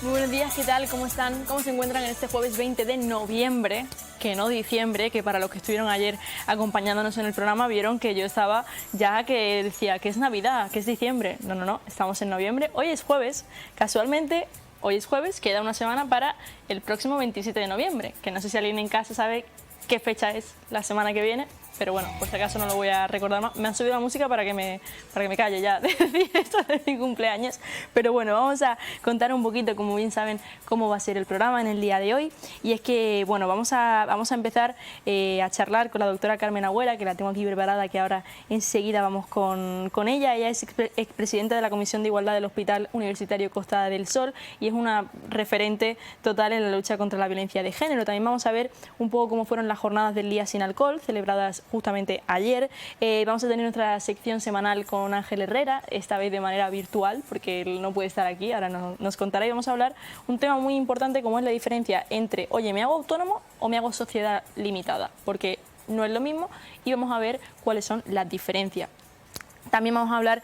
Muy buenos días, ¿qué tal? ¿Cómo están? ¿Cómo se encuentran en este jueves 20 de noviembre? Que no diciembre, que para los que estuvieron ayer acompañándonos en el programa vieron que yo estaba ya que decía que es Navidad, que es diciembre. No, no, no, estamos en noviembre. Hoy es jueves, casualmente hoy es jueves, queda una semana para el próximo 27 de noviembre, que no sé si alguien en casa sabe qué fecha es la semana que viene, pero bueno, por si acaso no lo voy a recordar más. Me han subido la música para que me calle ya de decir esto de mi cumpleaños, pero bueno, vamos a contar un poquito, como bien saben, cómo va a ser el programa en el día de hoy. Y es que, bueno, vamos a empezar a charlar con la doctora Carmen Agüera, que la tengo aquí preparada, que ahora enseguida vamos con ella. Ella es expresidenta de la Comisión de Igualdad del Hospital Universitario Costa del Sol y es una referente total en la lucha contra la violencia de género. También vamos a ver un poco cómo fueron las jornadas del Día Sin Alcohol, celebradas justamente ayer. Vamos a tener nuestra sección semanal con Ángel Herrera, esta vez de manera virtual, porque él no puede estar aquí, ahora nos contará, y vamos a hablar un tema muy importante como es la diferencia entre, oye, ¿me hago autónomo o me hago sociedad limitada? Porque no es lo mismo y vamos a ver cuáles son las diferencias. También vamos a hablar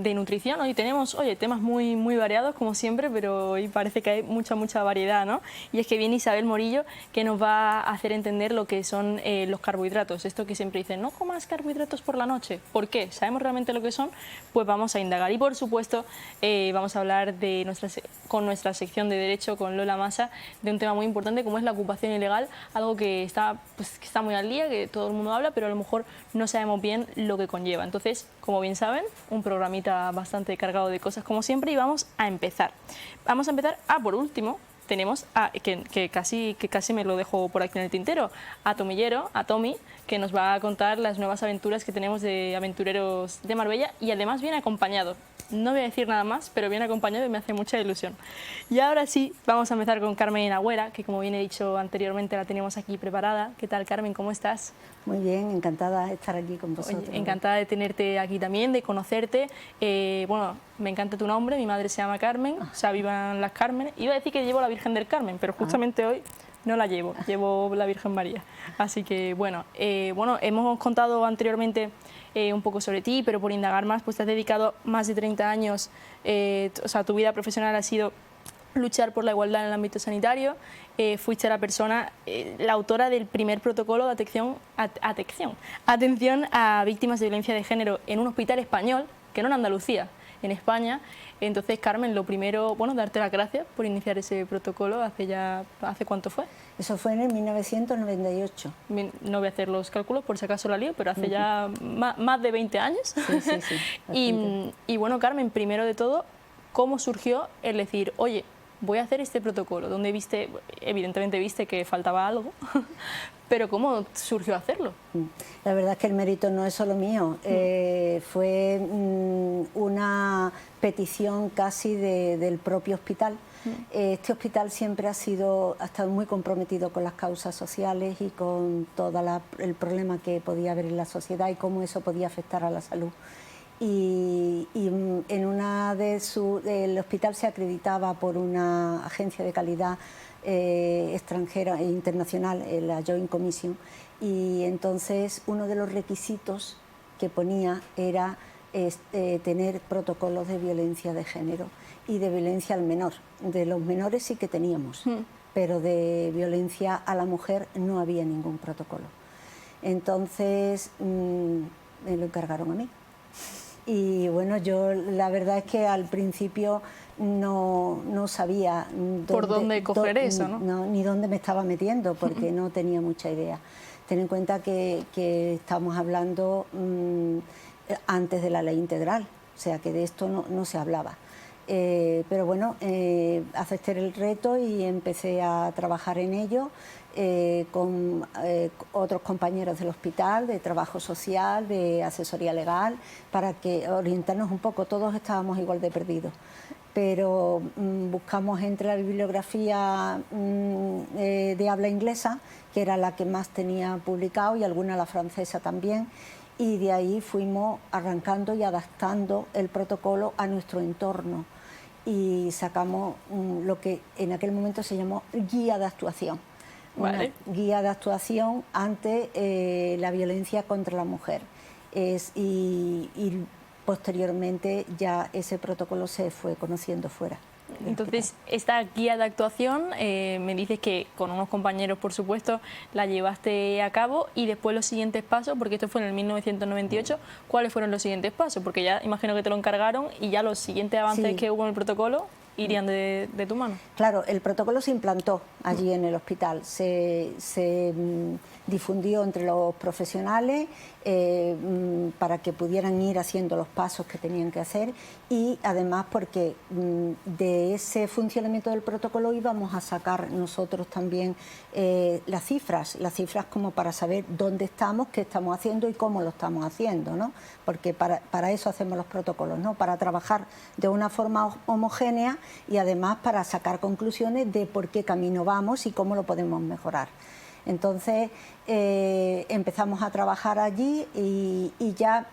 de nutrición. Hoy tenemos, oye, temas muy variados como siempre, pero hoy parece que hay mucha variedad, ¿no? Y es que viene Isabel Morillo, que nos va a hacer entender lo que son los carbohidratos. Esto que siempre dicen, no comas carbohidratos por la noche. ¿Por qué? ¿Sabemos realmente lo que son? Pues vamos a indagar. Y por supuesto, vamos a hablar con nuestra sección de Derecho, con Lola Massa, de un tema muy importante como es la ocupación ilegal, algo que está muy al día, que todo el mundo habla, pero a lo mejor no sabemos bien lo que conlleva. Entonces, como bien saben, un programita bastante cargado de cosas como siempre, y vamos a empezar. Por último, tenemos que casi me lo dejo por aquí en el tintero, a Tommy, que nos va a contar las nuevas aventuras que tenemos de aventureros de Marbella, y además viene acompañado. No voy a decir nada más, pero viene acompañado y me hace mucha ilusión. Y ahora sí, vamos a empezar con Carmen Agüera, que como bien he dicho anteriormente la tenemos aquí preparada. ¿Qué tal, Carmen? ¿Cómo estás? Muy bien, encantada de estar aquí con vosotros. Oye, encantada de tenerte aquí también, de conocerte. Bueno, me encanta tu nombre, mi madre se llama Carmen, o sea, vivan las Carmen. Iba a decir que llevo la Virgen del Carmen, pero justamente hoy no la llevo la Virgen María. Así que bueno, hemos contado anteriormente un poco sobre ti, pero por indagar más, pues te has dedicado más de 30 años, o sea, tu vida profesional ha sido luchar por la igualdad en el ámbito sanitario. Fuiste la autora del primer protocolo de atención a víctimas de violencia de género en un hospital español, que no en Andalucía, en España. Entonces, Carmen, lo primero, bueno, darte las gracias por iniciar ese protocolo. ¿Hace cuánto fue? Eso fue en el 1998. No voy a hacer los cálculos por si acaso la lío, pero hace ya más de 20 años. Sí. Y bueno, Carmen, primero de todo, ¿cómo surgió el decir, oye, voy a hacer este protocolo? ¿Dónde evidentemente viste que faltaba algo, pero cómo surgió hacerlo? La verdad es que el mérito no es solo mío, fue una petición casi del propio hospital. Este hospital siempre ha estado muy comprometido con las causas sociales y con todo el problema que podía haber en la sociedad y cómo eso podía afectar a la salud. Y en el hospital se acreditaba por una agencia de calidad extranjera e internacional, la Joint Commission, y entonces uno de los requisitos que ponía era tener protocolos de violencia de género y de violencia al menor. De los menores sí que teníamos, pero de violencia a la mujer no había ningún protocolo. Entonces me lo encargaron a mí. Y bueno, yo la verdad es que al principio no sabía por dónde coger eso, ¿no? Ni dónde me estaba metiendo, porque no tenía mucha idea. Ten en cuenta que estamos hablando antes de la ley integral, o sea que de esto no se hablaba. Pero bueno, acepté el reto y empecé a trabajar en ello con otros compañeros del hospital, de trabajo social, de asesoría legal, para que orientarnos un poco. Todos estábamos igual de perdidos, pero buscamos entre la bibliografía de habla inglesa, que era la que más tenía publicado, y alguna la francesa también, y de ahí fuimos arrancando y adaptando el protocolo a nuestro entorno. Y sacamos lo que en aquel momento se llamó guía de actuación. Vale. Una guía de actuación ante la violencia contra la mujer. Y posteriormente ya ese protocolo se fue conociendo fuera. Entonces, esta guía de actuación, me dices que con unos compañeros, por supuesto, la llevaste a cabo, y después los siguientes pasos, porque esto fue en el 1998, ¿cuáles fueron los siguientes pasos? Porque ya imagino que te lo encargaron y ya los siguientes avances Sí. que hubo en el protocolo irían de tu mano. Claro, el protocolo se implantó allí en el hospital, se difundió entre los profesionales para que pudieran ir haciendo los pasos que tenían que hacer, y además porque de ese funcionamiento del protocolo íbamos a sacar nosotros también las cifras como para saber dónde estamos, qué estamos haciendo y cómo lo estamos haciendo, ¿no? Porque para eso hacemos los protocolos, ¿no? Para trabajar de una forma homogénea y además para sacar conclusiones de por qué camino vamos y cómo lo podemos mejorar. Entonces empezamos a trabajar allí y ya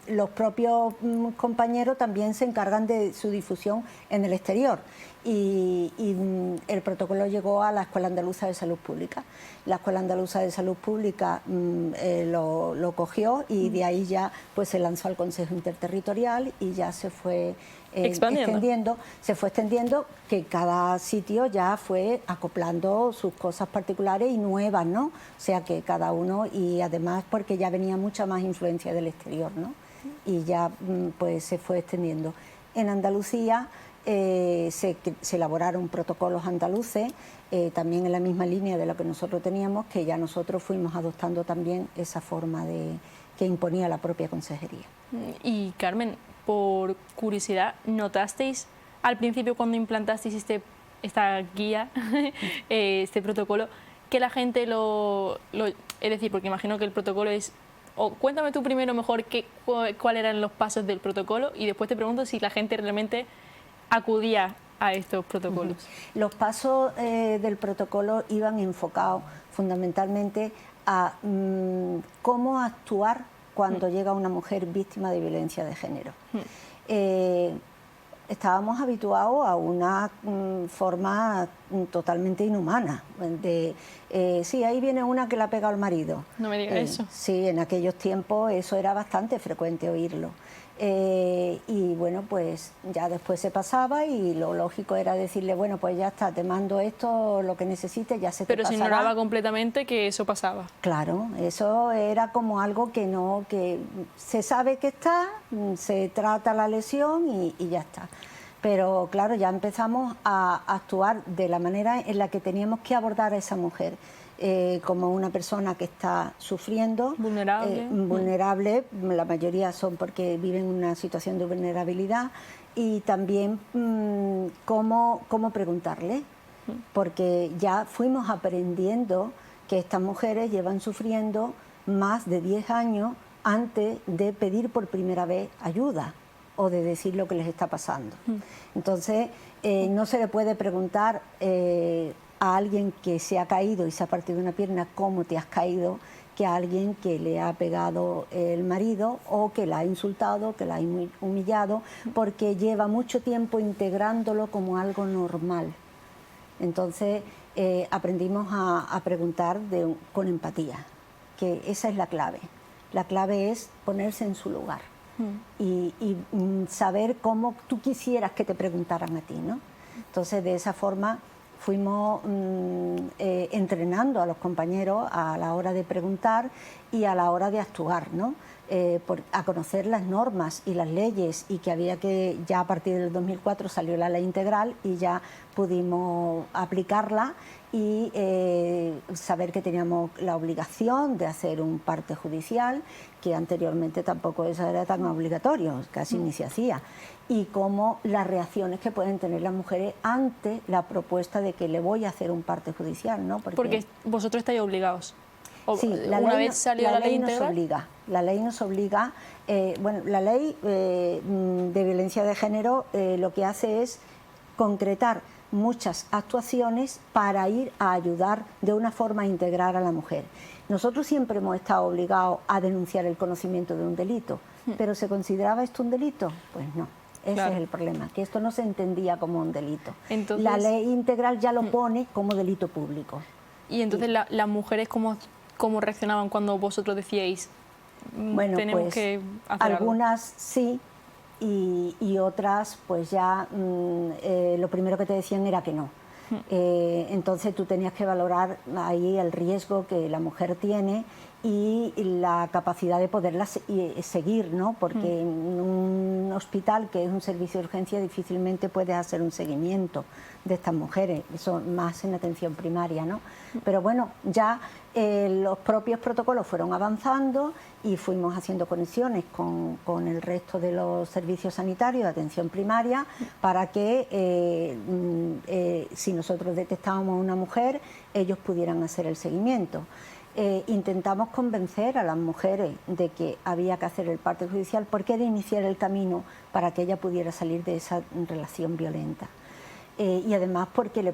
los propios compañeros también se encargan de su difusión en el exterior. Y el protocolo llegó a la Escuela Andaluza de Salud Pública. La Escuela Andaluza de Salud Pública lo cogió, y de ahí ya pues se lanzó al Consejo Interterritorial y ya se fue extendiendo, que cada sitio ya fue acoplando sus cosas particulares y nuevas, ¿no? O sea que cada uno, y además porque ya venía mucha más influencia del exterior, ¿no? Y ya pues se fue extendiendo. En Andalucía se elaboraron protocolos andaluces, también en la misma línea de lo que nosotros teníamos, que ya nosotros fuimos adoptando también esa forma que imponía la propia consejería. Y Carmen, por curiosidad, ¿notasteis al principio cuando implantasteis esta guía, este protocolo, que la gente es decir, porque imagino que el protocolo es... O cuéntame tú primero mejor cuáles eran los pasos del protocolo, y después te pregunto si la gente realmente acudía a estos protocolos. Los pasos del protocolo iban enfocados fundamentalmente a cómo actuar cuando llega una mujer víctima de violencia de género. Estábamos habituados a una forma totalmente inhumana. Sí, ahí viene una que le ha pegado al marido. No me digas eso. Sí, en aquellos tiempos eso era bastante frecuente oírlo. Y bueno, pues ya después se pasaba, y lo lógico era decirle, bueno, pues ya está, te mando esto, lo que necesites, ya se te pasará. Pero se ignoraba completamente que eso pasaba. Claro, eso era como algo que se sabe que está, se trata la lesión y ya está. Pero claro, ya empezamos a actuar de la manera en la que teníamos que abordar a esa mujer. Como una persona que está sufriendo, vulnerable, la mayoría son porque viven una situación de vulnerabilidad, y también cómo preguntarle, porque ya fuimos aprendiendo que estas mujeres llevan sufriendo más de 10 años antes de pedir por primera vez ayuda o de decir lo que les está pasando. Entonces, no se le puede preguntar a alguien que se ha caído y se ha partido una pierna cómo te has caído, que a alguien que le ha pegado el marido o que la ha insultado, que la ha humillado, porque lleva mucho tiempo integrándolo como algo normal. Entonces aprendimos a preguntar con empatía, que esa es la clave. La clave es ponerse en su lugar y saber cómo tú quisieras que te preguntaran a ti, ¿no? Entonces de esa forma fuimos entrenando a los compañeros a la hora de preguntar y a la hora de actuar, ¿no? A conocer las normas y las leyes, y que había que, ya a partir del 2004 salió la ley integral y ya pudimos aplicarla, y saber que teníamos la obligación de hacer un parte judicial, que anteriormente tampoco eso era tan obligatorio, casi ni se hacía, y cómo las reacciones que pueden tener las mujeres ante la propuesta de que le voy a hacer un parte judicial, ¿no? Porque vosotros estáis obligados. Sí, una vez salió la ley integral, nos obliga. La ley nos obliga. Bueno, la ley de violencia de género lo que hace es concretar muchas actuaciones para ir a ayudar de una forma a integrar a la mujer. Nosotros siempre hemos estado obligados a denunciar el conocimiento de un delito, pero ¿se consideraba esto un delito? Pues no. Ese es el problema, que esto no se entendía como un delito. Entonces, la ley integral ya lo pone como delito público. Y entonces las mujeres, ¿cómo reaccionaban cuando vosotros decíais, bueno, tenemos pues, que hacer algunas algo? Sí, y otras pues ya lo primero que te decían era que no. Entonces tú tenías que valorar ahí el riesgo que la mujer tiene y la capacidad de poderla seguir, ¿no? Porque en un hospital, que es un servicio de urgencia, difícilmente puedes hacer un seguimiento de estas mujeres, eso más en atención primaria, ¿no? Pero bueno, ya los propios protocolos fueron avanzando y fuimos haciendo conexiones con el resto de los servicios sanitarios de atención primaria para que si nosotros detectábamos una mujer, ellos pudieran hacer el seguimiento. Intentamos convencer a las mujeres de que había que hacer el parte judicial porque era iniciar el camino para que ella pudiera salir de esa relación violenta. Y además porque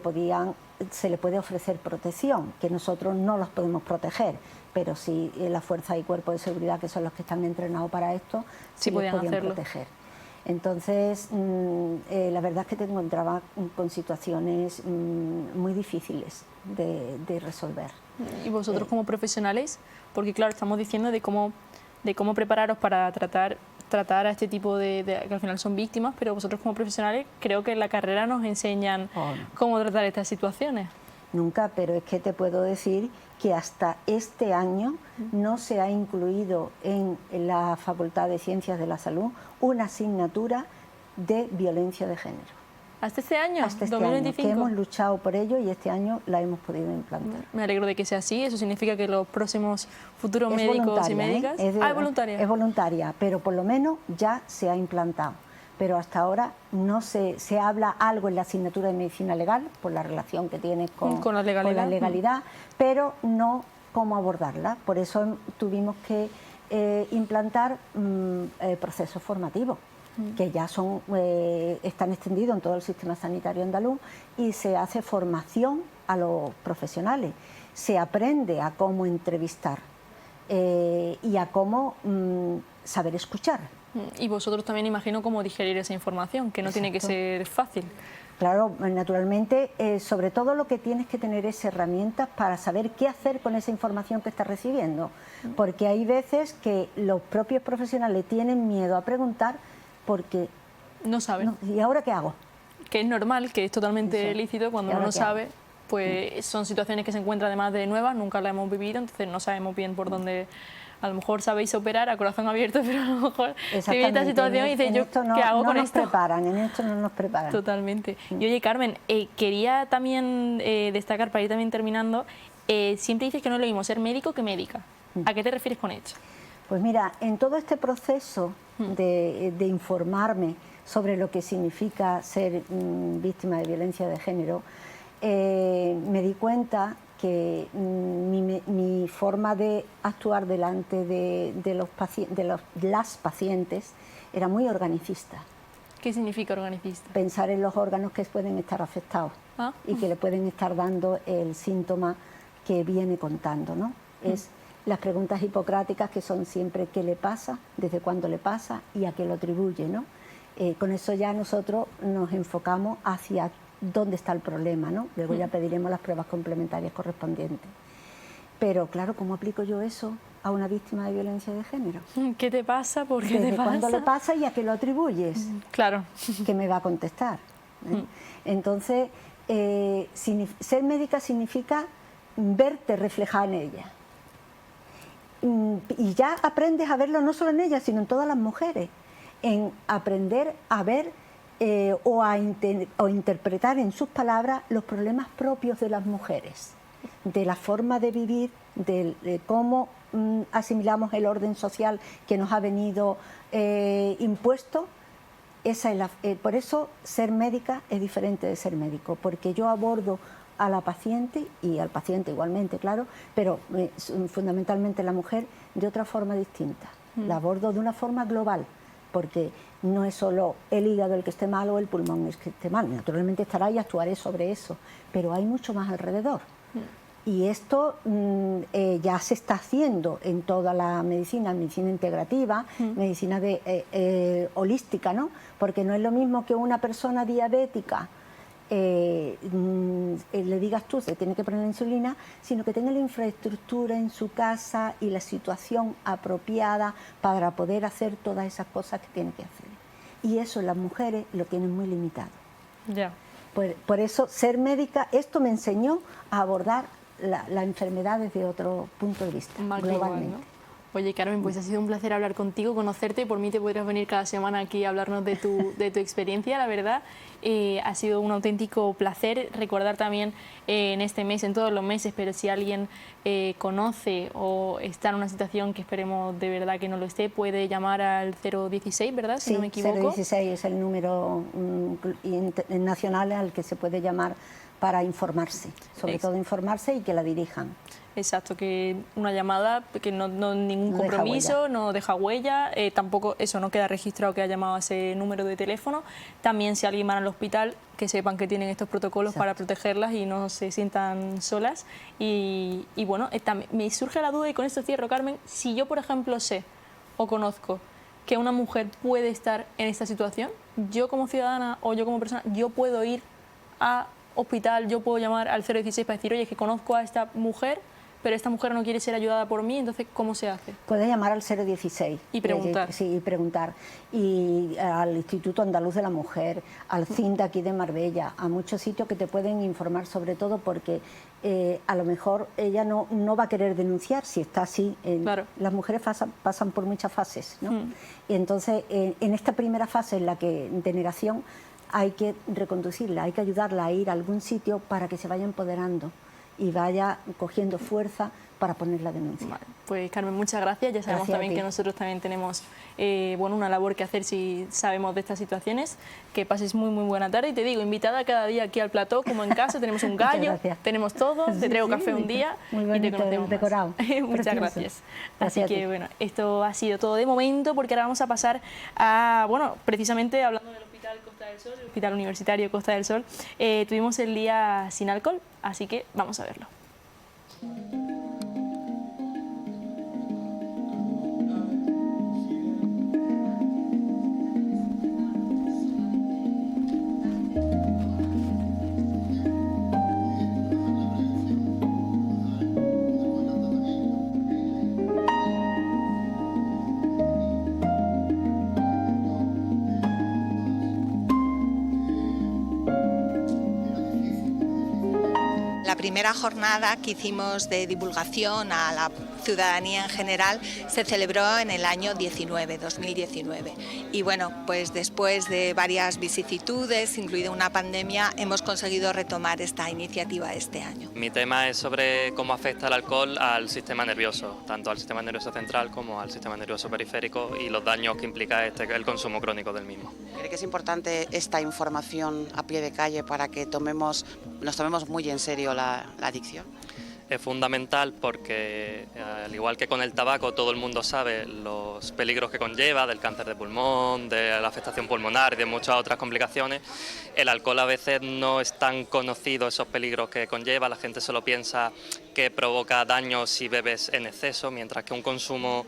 se le puede ofrecer protección, que nosotros no los podemos proteger, pero sí la fuerza y cuerpo de seguridad, que son los que están entrenados para esto, sí les podían proteger. Entonces, la verdad es que te encontraba con situaciones muy difíciles de resolver. ¿Y vosotros como profesionales? Porque claro, estamos diciendo de cómo prepararos para tratar a este tipo que al final son víctimas, pero vosotros como profesionales creo que en la carrera nos enseñan cómo tratar estas situaciones. Nunca, pero es que te puedo decir que hasta este año no se ha incluido en la Facultad de Ciencias de la Salud una asignatura de violencia de género. ¿Hasta este año? Hasta este 2025. año, que hemos luchado por ello y este año la hemos podido implantar. Me alegro de que sea así, eso significa que los próximos futuros médicos y médicas... ¿eh? ¿Es voluntaria? Es voluntaria, pero por lo menos ya se ha implantado. Pero hasta ahora no se habla algo en la asignatura de medicina legal, por la relación que tiene con la legalidad, pero no cómo abordarla. Por eso tuvimos que implantar procesos formativos, que ya están extendidos en todo el sistema sanitario andaluz, y se hace formación a los profesionales. Se aprende a cómo entrevistar y a cómo saber escuchar. Y vosotros también imagino cómo digerir esa información, que no tiene que ser fácil. Claro, naturalmente, sobre todo lo que tienes que tener es herramientas para saber qué hacer con esa información que estás recibiendo, porque hay veces que los propios profesionales tienen miedo a preguntar porque no saben. ¿Y ahora qué hago? Que es normal, que es totalmente lícito cuando uno no sabe, pues son situaciones que se encuentran además de nuevas, nunca las hemos vivido, entonces no sabemos bien por dónde. A lo mejor sabéis operar a corazón abierto, pero a lo mejor te viene esta situación y dices, ¿qué hago con esto? En esto no nos preparan. Totalmente. Y oye, Carmen, quería también destacar, para ir también terminando, siempre dices que no es lo mismo ser médico que médica. ¿A qué te refieres con esto? Pues mira, en todo este proceso de informarme sobre lo que significa ser víctima de violencia de género, me di cuenta que mi forma de actuar delante de las pacientes era muy organicista. ¿Qué significa organicista? Pensar en los órganos que pueden estar afectados y que le pueden estar dando el síntoma que viene contando, ¿no? Es las preguntas hipocráticas, que son siempre qué le pasa, desde cuándo le pasa y a qué lo atribuye, ¿no? Con eso ya nosotros nos enfocamos hacia dónde está el problema, ¿no? Luego ya pediremos las pruebas complementarias correspondientes. Pero claro, ¿cómo aplico yo eso a una víctima de violencia de género? ¿Qué te pasa? ¿Por qué te pasa? ¿Cuándo le pasa y a qué lo atribuyes? Claro. ¿Qué me va a contestar? Entonces, ser médica significa verte reflejada en ella. Y ya aprendes a verlo no solo en ella, sino en todas las mujeres. En aprender a ver o interpretar en sus palabras los problemas propios de las mujeres, de la forma de vivir, de cómo asimilamos el orden social que nos ha venido impuesto. Por eso ser médica es diferente de ser médico, porque yo abordo a la paciente y al paciente igualmente, claro, pero fundamentalmente la mujer de otra forma distinta. La abordo de una forma global, porque no es solo el hígado el que esté mal o el pulmón el que esté mal. Naturalmente estará y actuaré sobre eso, pero hay mucho más alrededor. Y esto ya se está haciendo en toda la medicina integrativa, medicina holística, ¿no? Porque no es lo mismo que una persona diabética le digas tú, se tiene que poner la insulina, sino que tenga la infraestructura en su casa y la situación apropiada para poder hacer todas esas cosas que tiene que hacer. y eso las mujeres lo tienen muy limitado. Ya. Por eso ser médica, esto me enseñó a abordar la enfermedad desde otro punto de vista, Más globalmente. global, ¿no? Oye, Carmen, pues ha sido un placer hablar contigo, conocerte. Por mí te podrías venir cada semana aquí a hablarnos de tu experiencia, la verdad. Ha sido un auténtico placer. Recordar también en este mes, en todos los meses, pero si alguien conoce o está en una situación que esperemos de verdad que no lo esté, puede llamar al 016, ¿verdad? Si Sí, no me equivoco. 016 es el número nacional al que se puede llamar para informarse, sobre todo informarse y que la dirijan. Exacto, que una llamada, que no ningún No compromiso, no deja huella, tampoco eso no queda registrado que ha llamado a ese número de teléfono. También si alguien va al hospital, que sepan que tienen estos protocolos para protegerlas y no se sientan solas. Y bueno, me surge la duda, y con esto cierro, Carmen, si yo, por ejemplo, sé o conozco que una mujer puede estar en esta situación, yo como ciudadana o yo como persona, yo puedo ir a hospital, yo puedo llamar al 016 para decir, oye, que conozco a esta mujer, pero esta mujer no quiere ser ayudada por mí, entonces, ¿cómo se hace? Puedes llamar al 016. Y preguntar. Sí, y preguntar. Y al Instituto Andaluz de la Mujer, al CIN de aquí de Marbella, a muchos sitios que te pueden informar, sobre todo porque a lo mejor ella no va a querer denunciar si está así. Claro. Las mujeres pasan por muchas fases, ¿no? Y entonces, en esta primera fase en la que de negación, hay que reconducirla, hay que ayudarla a ir a algún sitio para que se vaya empoderando y vaya cogiendo fuerza para poner la denuncia. Vale, pues Carmen, muchas gracias. Ya sabemos también que nosotros también tenemos una labor que hacer si sabemos de estas situaciones. Que pases muy buena tarde y te digo, invitada cada día aquí al plató, como en casa, tenemos un gallo, tenemos todo, te traigo café un día y te conocemos decorado. Muchas gracias. Así que bueno, esto ha sido todo de momento, porque ahora vamos a pasar a, precisamente hablando del Hospital Costa del Sol, el Hospital Universitario Costa del Sol, tuvimos el día sin alcohol, así que vamos a verlo. La primera jornada que hicimos de divulgación a la ciudadanía en general se celebró en el año 2019. Y bueno, pues después de varias vicisitudes, incluida una pandemia, hemos conseguido retomar esta iniciativa este año. Mi tema es sobre cómo afecta el alcohol al sistema nervioso, tanto al sistema nervioso central como al sistema nervioso periférico, y los daños que implica el consumo crónico del mismo. ¿Cree que es importante esta información a pie de calle para que nos tomemos muy en serio la adicción? Es fundamental porque, al igual que con el tabaco, todo el mundo sabe los peligros que conlleva del cáncer de pulmón, de la afectación pulmonar y de muchas otras complicaciones. El alcohol a veces no es tan conocido esos peligros que conlleva, la gente solo piensa que provoca daño si bebes en exceso, mientras que un consumo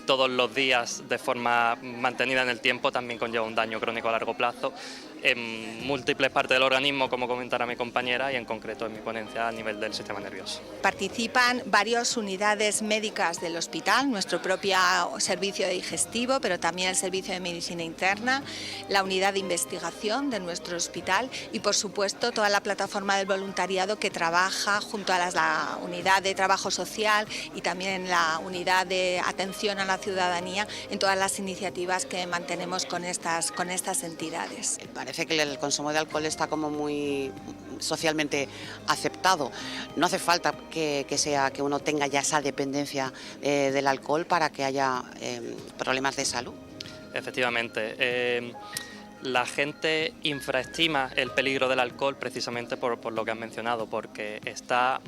todos los días de forma mantenida en el tiempo también conlleva un daño crónico a largo plazo en múltiples partes del organismo, como comentará mi compañera, y en concreto en mi ponencia a nivel del sistema nervioso. Participan varias unidades médicas del hospital, nuestro propio servicio digestivo, pero también el servicio de medicina interna, la unidad de investigación de nuestro hospital y, por supuesto, toda la plataforma del voluntariado que trabaja junto a la unidad de trabajo social y también la unidad de atención a la ciudadanía en todas las iniciativas que mantenemos con estas entidades. Parece que el consumo de alcohol está como muy socialmente aceptado. No hace falta que uno tenga ya esa dependencia del alcohol para que haya problemas de salud. Efectivamente. La gente infraestima el peligro del alcohol precisamente por lo que has mencionado, porque está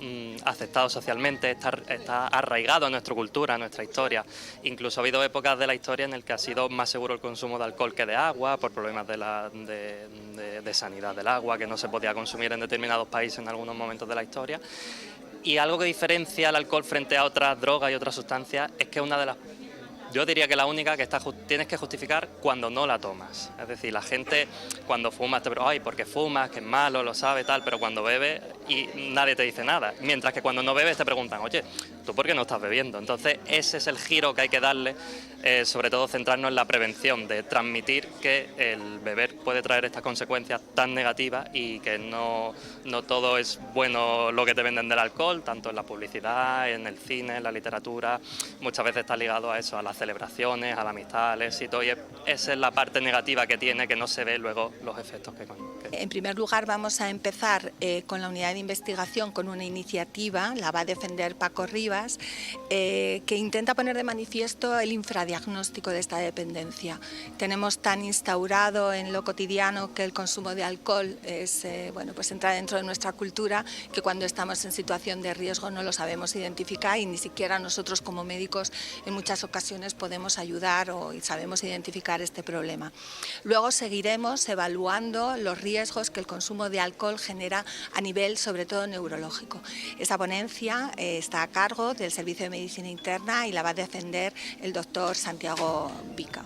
aceptado socialmente, está arraigado en nuestra cultura, en nuestra historia. Incluso ha habido épocas de la historia en las que ha sido más seguro el consumo de alcohol que de agua, por problemas de sanidad del agua, que no se podía consumir en determinados países en algunos momentos de la historia. Y algo que diferencia el alcohol frente a otras drogas y otras sustancias es que es una de las... Yo diría que la única que tienes que justificar cuando no la tomas. Es decir, la gente cuando fuma te pregunta, ay, ¿por qué fumas? Que es malo, lo sabe, tal, pero cuando bebe y nadie te dice nada. Mientras que cuando no bebes te preguntan, oye, ¿tú por qué no estás bebiendo? Entonces ese es el giro que hay que darle, sobre todo centrarnos en la prevención, de transmitir que el beber puede traer estas consecuencias tan negativas y que no todo es bueno lo que te venden del alcohol, tanto en la publicidad, en el cine, en la literatura. Muchas veces está ligado a eso, a las celebraciones, a la amistad, al éxito, y esa es la parte negativa que tiene, que no se ve luego los efectos que... En primer lugar, vamos a empezar con la unidad de investigación con una iniciativa, la va a defender Paco Rivas, que intenta poner de manifiesto el infradiagnóstico de esta dependencia. Tenemos tan instaurado en lo cotidiano que el consumo de alcohol es, pues entra dentro de nuestra cultura, que cuando estamos en situación de riesgo no lo sabemos identificar y ni siquiera nosotros como médicos en muchas ocasiones podemos ayudar y sabemos identificar este problema. Luego seguiremos evaluando los riesgos que el consumo de alcohol genera a nivel sobre todo neurológico. Esta ponencia está a cargo del Servicio de Medicina Interna y la va a defender el doctor Santiago Vica.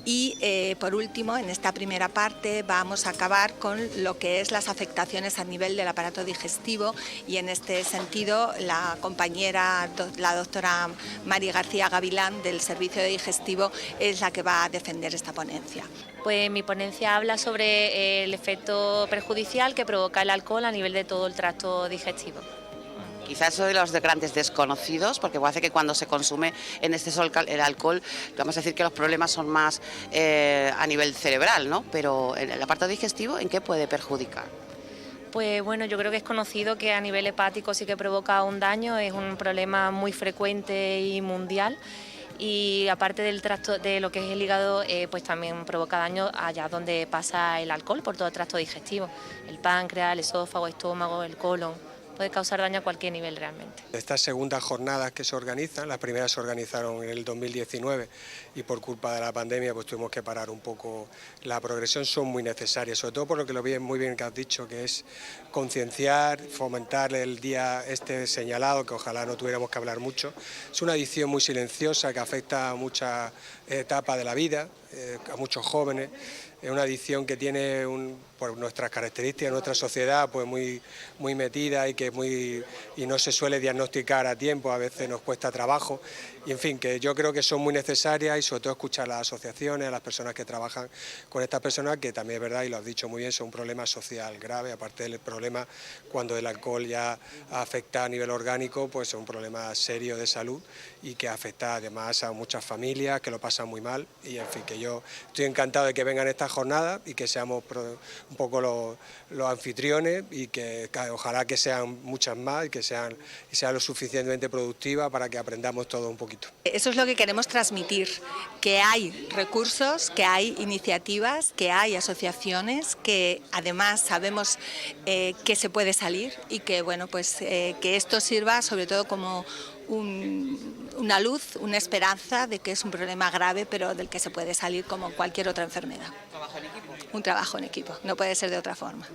Y por último, en esta primera parte vamos a acabar con lo que es las afectaciones a nivel del aparato digestivo, y en este sentido la compañera, la doctora Mari García Gavilán del Servicio de Digestivo es la que va a defender esta ponencia. Pues mi ponencia habla sobre el efecto perjudicial que provoca el alcohol a nivel de todo el tracto digestivo. Quizás uno de los grandes desconocidos, porque parece que cuando se consume en exceso el alcohol, vamos a decir que los problemas son más a nivel cerebral, ¿no? Pero en el apartado digestivo, ¿en qué puede perjudicar? Pues bueno, yo creo que es conocido que a nivel hepático sí que provoca un daño, es un problema muy frecuente y mundial. Y aparte del tracto de lo que es el hígado, pues también provoca daño allá donde pasa el alcohol por todo el tracto digestivo, el páncreas, el esófago, estómago, el colon. Puede causar daño a cualquier nivel realmente. Estas segundas jornadas que se organizan, las primeras se organizaron en el 2019 y por culpa de la pandemia pues tuvimos que parar un poco la progresión, son muy necesarias, sobre todo por lo que lo vi muy bien que has dicho, que es concienciar, fomentar el día este señalado, que ojalá no tuviéramos que hablar mucho. Es una adicción muy silenciosa que afecta a muchas etapas de la vida, a muchos jóvenes. Es una adicción que tiene por nuestras características, nuestra sociedad pues muy metida y que y no se suele diagnosticar a tiempo, a veces nos cuesta trabajo. Y en fin, que yo creo que son muy necesarias y sobre todo escuchar a las asociaciones, a las personas que trabajan con estas personas, que también es verdad, y lo has dicho muy bien, son un problema social grave, aparte del problema cuando el alcohol ya afecta a nivel orgánico, pues es un problema serio de salud y que afecta además a muchas familias que lo pasan muy mal. Y en fin, que yo estoy encantado de que vengan estas jornadas y que seamos un poco los anfitriones y que ojalá que sean muchas más y que sean lo suficientemente productivas para que aprendamos todo un poquito. Eso es lo que queremos transmitir, que hay recursos, que hay iniciativas, que hay asociaciones, que además sabemos que se puede salir y que bueno, pues que esto sirva sobre todo como una luz, una esperanza de que es un problema grave, pero del que se puede salir como cualquier otra enfermedad. ¿Un trabajo en equipo? Un trabajo en equipo, no puede ser de otra forma.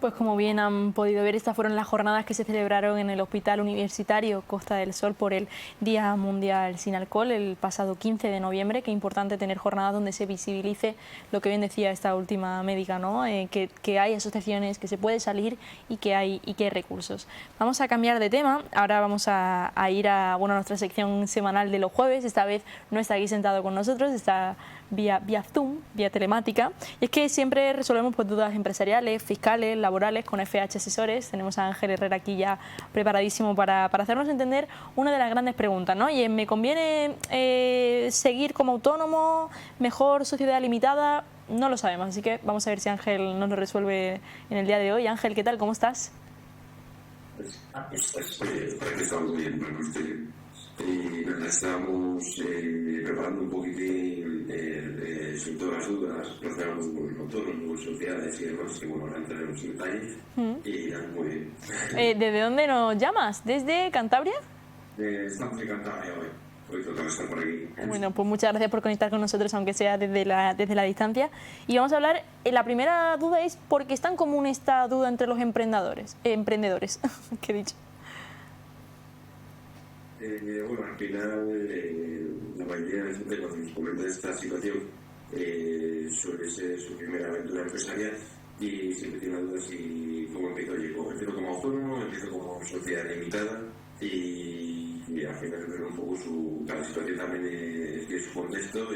Pues como bien han podido ver, estas fueron las jornadas que se celebraron en el Hospital Universitario Costa del Sol por el Día Mundial Sin Alcohol el pasado 15 de noviembre. Qué importante tener jornadas donde se visibilice lo que bien decía esta última médica, ¿no? Que hay asociaciones, que se puede salir y que hay recursos. Vamos a cambiar de tema. Ahora vamos a ir a nuestra sección semanal de los jueves. Esta vez no está aquí sentado con nosotros, está vía Zoom, vía telemática. Y es que siempre resolvemos pues, dudas empresariales, fiscales, laborales con FH Asesores. Tenemos a Ángel Herrera aquí ya preparadísimo para hacernos entender una de las grandes preguntas, ¿no? Y ¿me conviene seguir como autónomo? ¿Mejor sociedad limitada? No lo sabemos, así que vamos a ver si Ángel nos lo resuelve en el día de hoy. Ángel, ¿qué tal? ¿Cómo estás? Estamos bien, y nada, estamos preparando un poquitín sobre todas las dudas, los tenemos con autónomos, sociedades y demás, que bueno, ahora entraremos en detalles y ya, muy bien. ¿Desde dónde nos llamas? ¿Desde Cantabria? Estamos en Cantabria hoy. hoy tocaba estar por aquí. Bueno, pues muchas gracias por conectar con nosotros, aunque sea desde la distancia. Y vamos a hablar, la primera duda es, ¿por qué es tan común esta duda entre los emprendedores? ¿Qué he dicho? Bueno, al final, la mayoría de la gente cuando nos comenta esta situación suele ser su primera aventura empresarial y siempre tiene dudas si cómo empiezo. Oye, empiezo como autónomo, empiezo como sociedad limitada y al final ver un poco cada situación también tiene su contexto,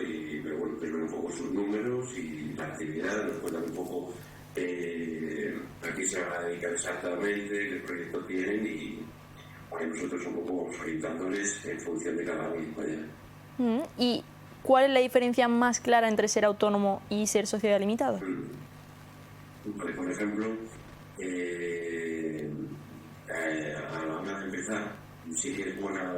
pero bueno, ver un poco sus números y la actividad, nos cuentan un poco a qué se van a dedicar exactamente, qué proyectos tienen y nosotros un poco vamos orientándoles en función de cada uno. ¿Y cuál es la diferencia más clara entre ser autónomo y ser sociedad limitada? Vale, por ejemplo, a la hora de empezar, sí que es buena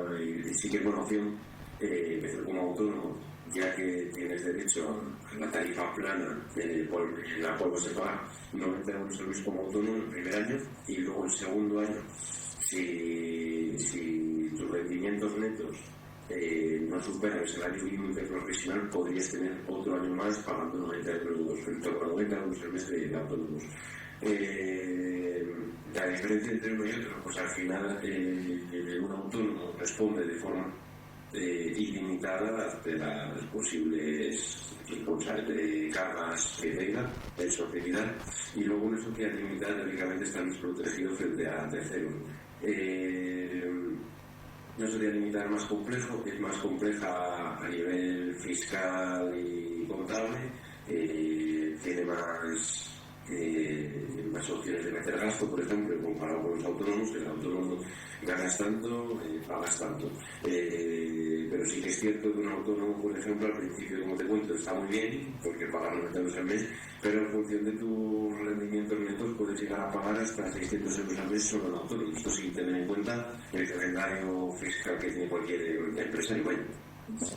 opción empezar como autónomo, ya que tienes derecho a la tarifa plana por la cual vas a pagar 90 euros al mes como autónomo el primer año y luego el segundo año, si tus rendimientos netos no superan el salario mínimo interprofesional, podrías tener otro año más pagando 90 euros, en torno a 90 euros al mes de autónomos. La diferencia entre uno y otro, pues al final un autónomo responde de forma ilimitada ante las posibles cargas que tenga en su actividad, y luego una sociedad limitada teóricamente está más protegido frente a terceros. Una sociedad limitada es más compleja a nivel fiscal y contable, tiene más opciones de meter gasto, por ejemplo, comparado con los autónomos. El autónomo ganas tanto, pagas tanto. Pero sí que es cierto que un autónomo, por ejemplo, al principio, como te cuento, está muy bien, porque pagar 90 euros al mes, pero en función de tus rendimientos netos puedes llegar a pagar hasta 600 euros al mes solo en autónomo. Esto sin tener en cuenta el calendario fiscal que tiene cualquier empresario.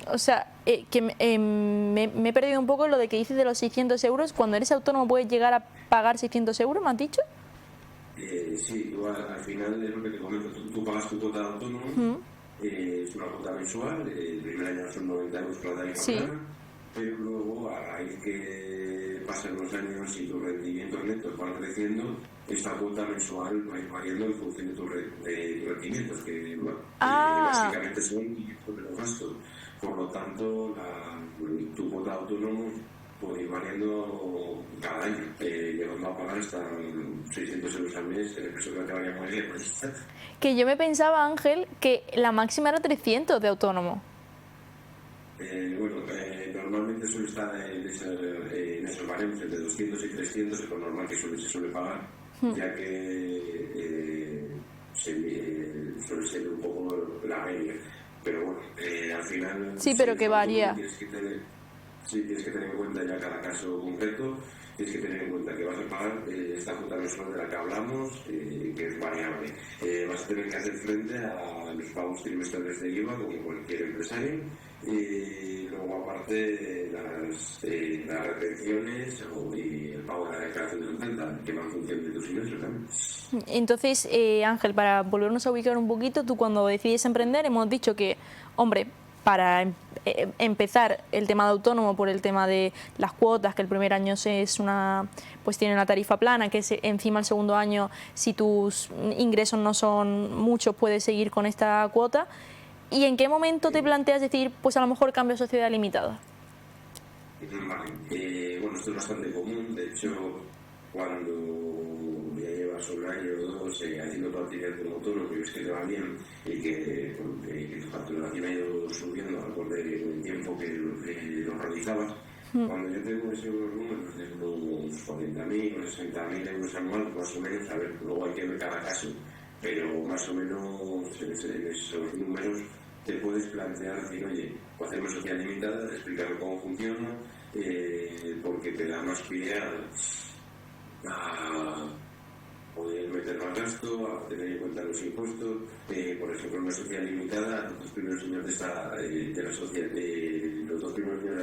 O sea, que me he perdido un poco lo de que dices de los 600 euros. Cuando eres autónomo, ¿puedes llegar a pagar 600 euros, me has dicho? Sí, tú al final es lo que te comento. Tú pagas tu cuota de autónomo, es una cuota mensual, el primer año son 90 euros por la tarifa plana, pero luego a raíz que pasan los años y tus rendimientos netos van creciendo, esta cuota mensual va a ir variando en función de tus rendimientos, que básicamente son los gastos. Por lo tanto, tu cuota de autónomo puede ir variando cada año, llegando a pagar hasta 600 euros al mes, en el caso de que te vaya muy bien. Que yo me pensaba, Ángel, que la máxima era 300 de autónomo. Normalmente suele estar en esos baremos entre 200 y 300, es lo normal que se suele pagar, ya que suele ser un poco la media. Pero bueno, al final... Sí, pero que varía. Tienes que tener en cuenta ya cada caso concreto, tienes que tener en cuenta que vas a pagar esta cuota mensual de la que hablamos, que es variable. Vas a tener que hacer frente a los pagos trimestrales de IVA, como cualquier empresario, y luego aparte las retenciones y el pago de la declaración de renta, que va en función de tus ingresos también. Entonces, Ángel, para volvernos a ubicar un poquito, tú cuando decides emprender, hemos dicho que, hombre, para empezar el tema de autónomo por el tema de las cuotas, que el primer año pues tiene una tarifa plana, que encima el segundo año, si tus ingresos no son muchos, puedes seguir con esta cuota. ¿Y en qué momento te planteas decir, pues a lo mejor cambio a sociedad limitada? Vale, bueno, esto es bastante común. De hecho, cuando ya llevas un año o dos haciendo tu actividad como autónomo y ves que te va bien y que tu facturación ha ido subiendo acorde con el tiempo que lo realizabas, cuando yo tengo esos números de unos 40.000 o 60.000 euros anuales, más o menos, a ver, luego hay que ver cada caso, pero más o menos en esos números te puedes plantear decir, oye, o hacer una sociedad limitada, explicar cómo funciona, porque te da más pie a poder meter más gasto, a tener en cuenta los impuestos. Por ejemplo, una sociedad limitada, los dos primeros años de la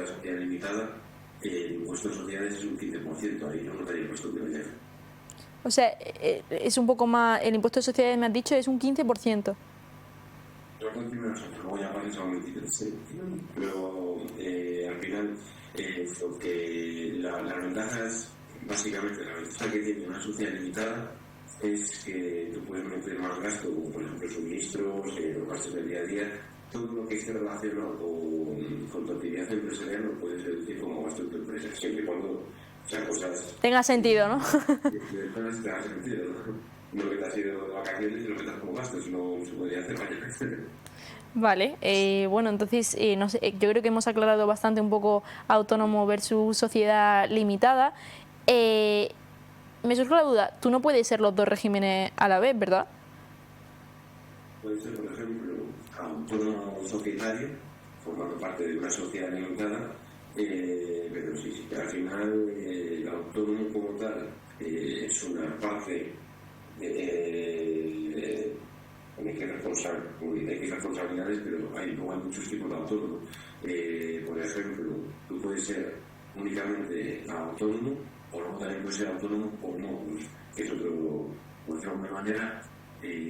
sociedad limitada, el impuesto de sociedades es un 15%, ahí no notaría impuesto de dinero. O sea, es un poco más, el impuesto de sociedades, me has dicho, es un 15%. No, el primero, luego ya pasas a un 23. Pero al final, lo que las ventajas, básicamente la ventaja que tiene una sociedad limitada es que tú puedes meter más gasto, como por ejemplo suministros, los gastos del día a día, todo lo que esté relacionado con tu actividad empresarial lo puedes deducir como gasto de tu empresa, siempre y cuando sean cosas... Tenga sentido, ¿no? Tenga sentido, ¿no? No que te has ido de vacaciones y lo metas como gasto, sino se podría hacer mañana. Vale, bueno, entonces no sé, yo creo que hemos aclarado bastante un poco autónomo versus sociedad limitada. Me surge la duda, tú no puedes ser los dos regímenes a la vez, ¿verdad? Puede ser, por ejemplo, autónomo societario, formando parte de una sociedad limitada, pero sí, que al final el autónomo como tal es una parte hay que responsabilidades, pero luego hay muchos tipos de autónomos. Por ejemplo, tú puedes ser únicamente autónomo, o luego también puedes ser autónomo por módulos, que es otro, por decirlo de alguna manera,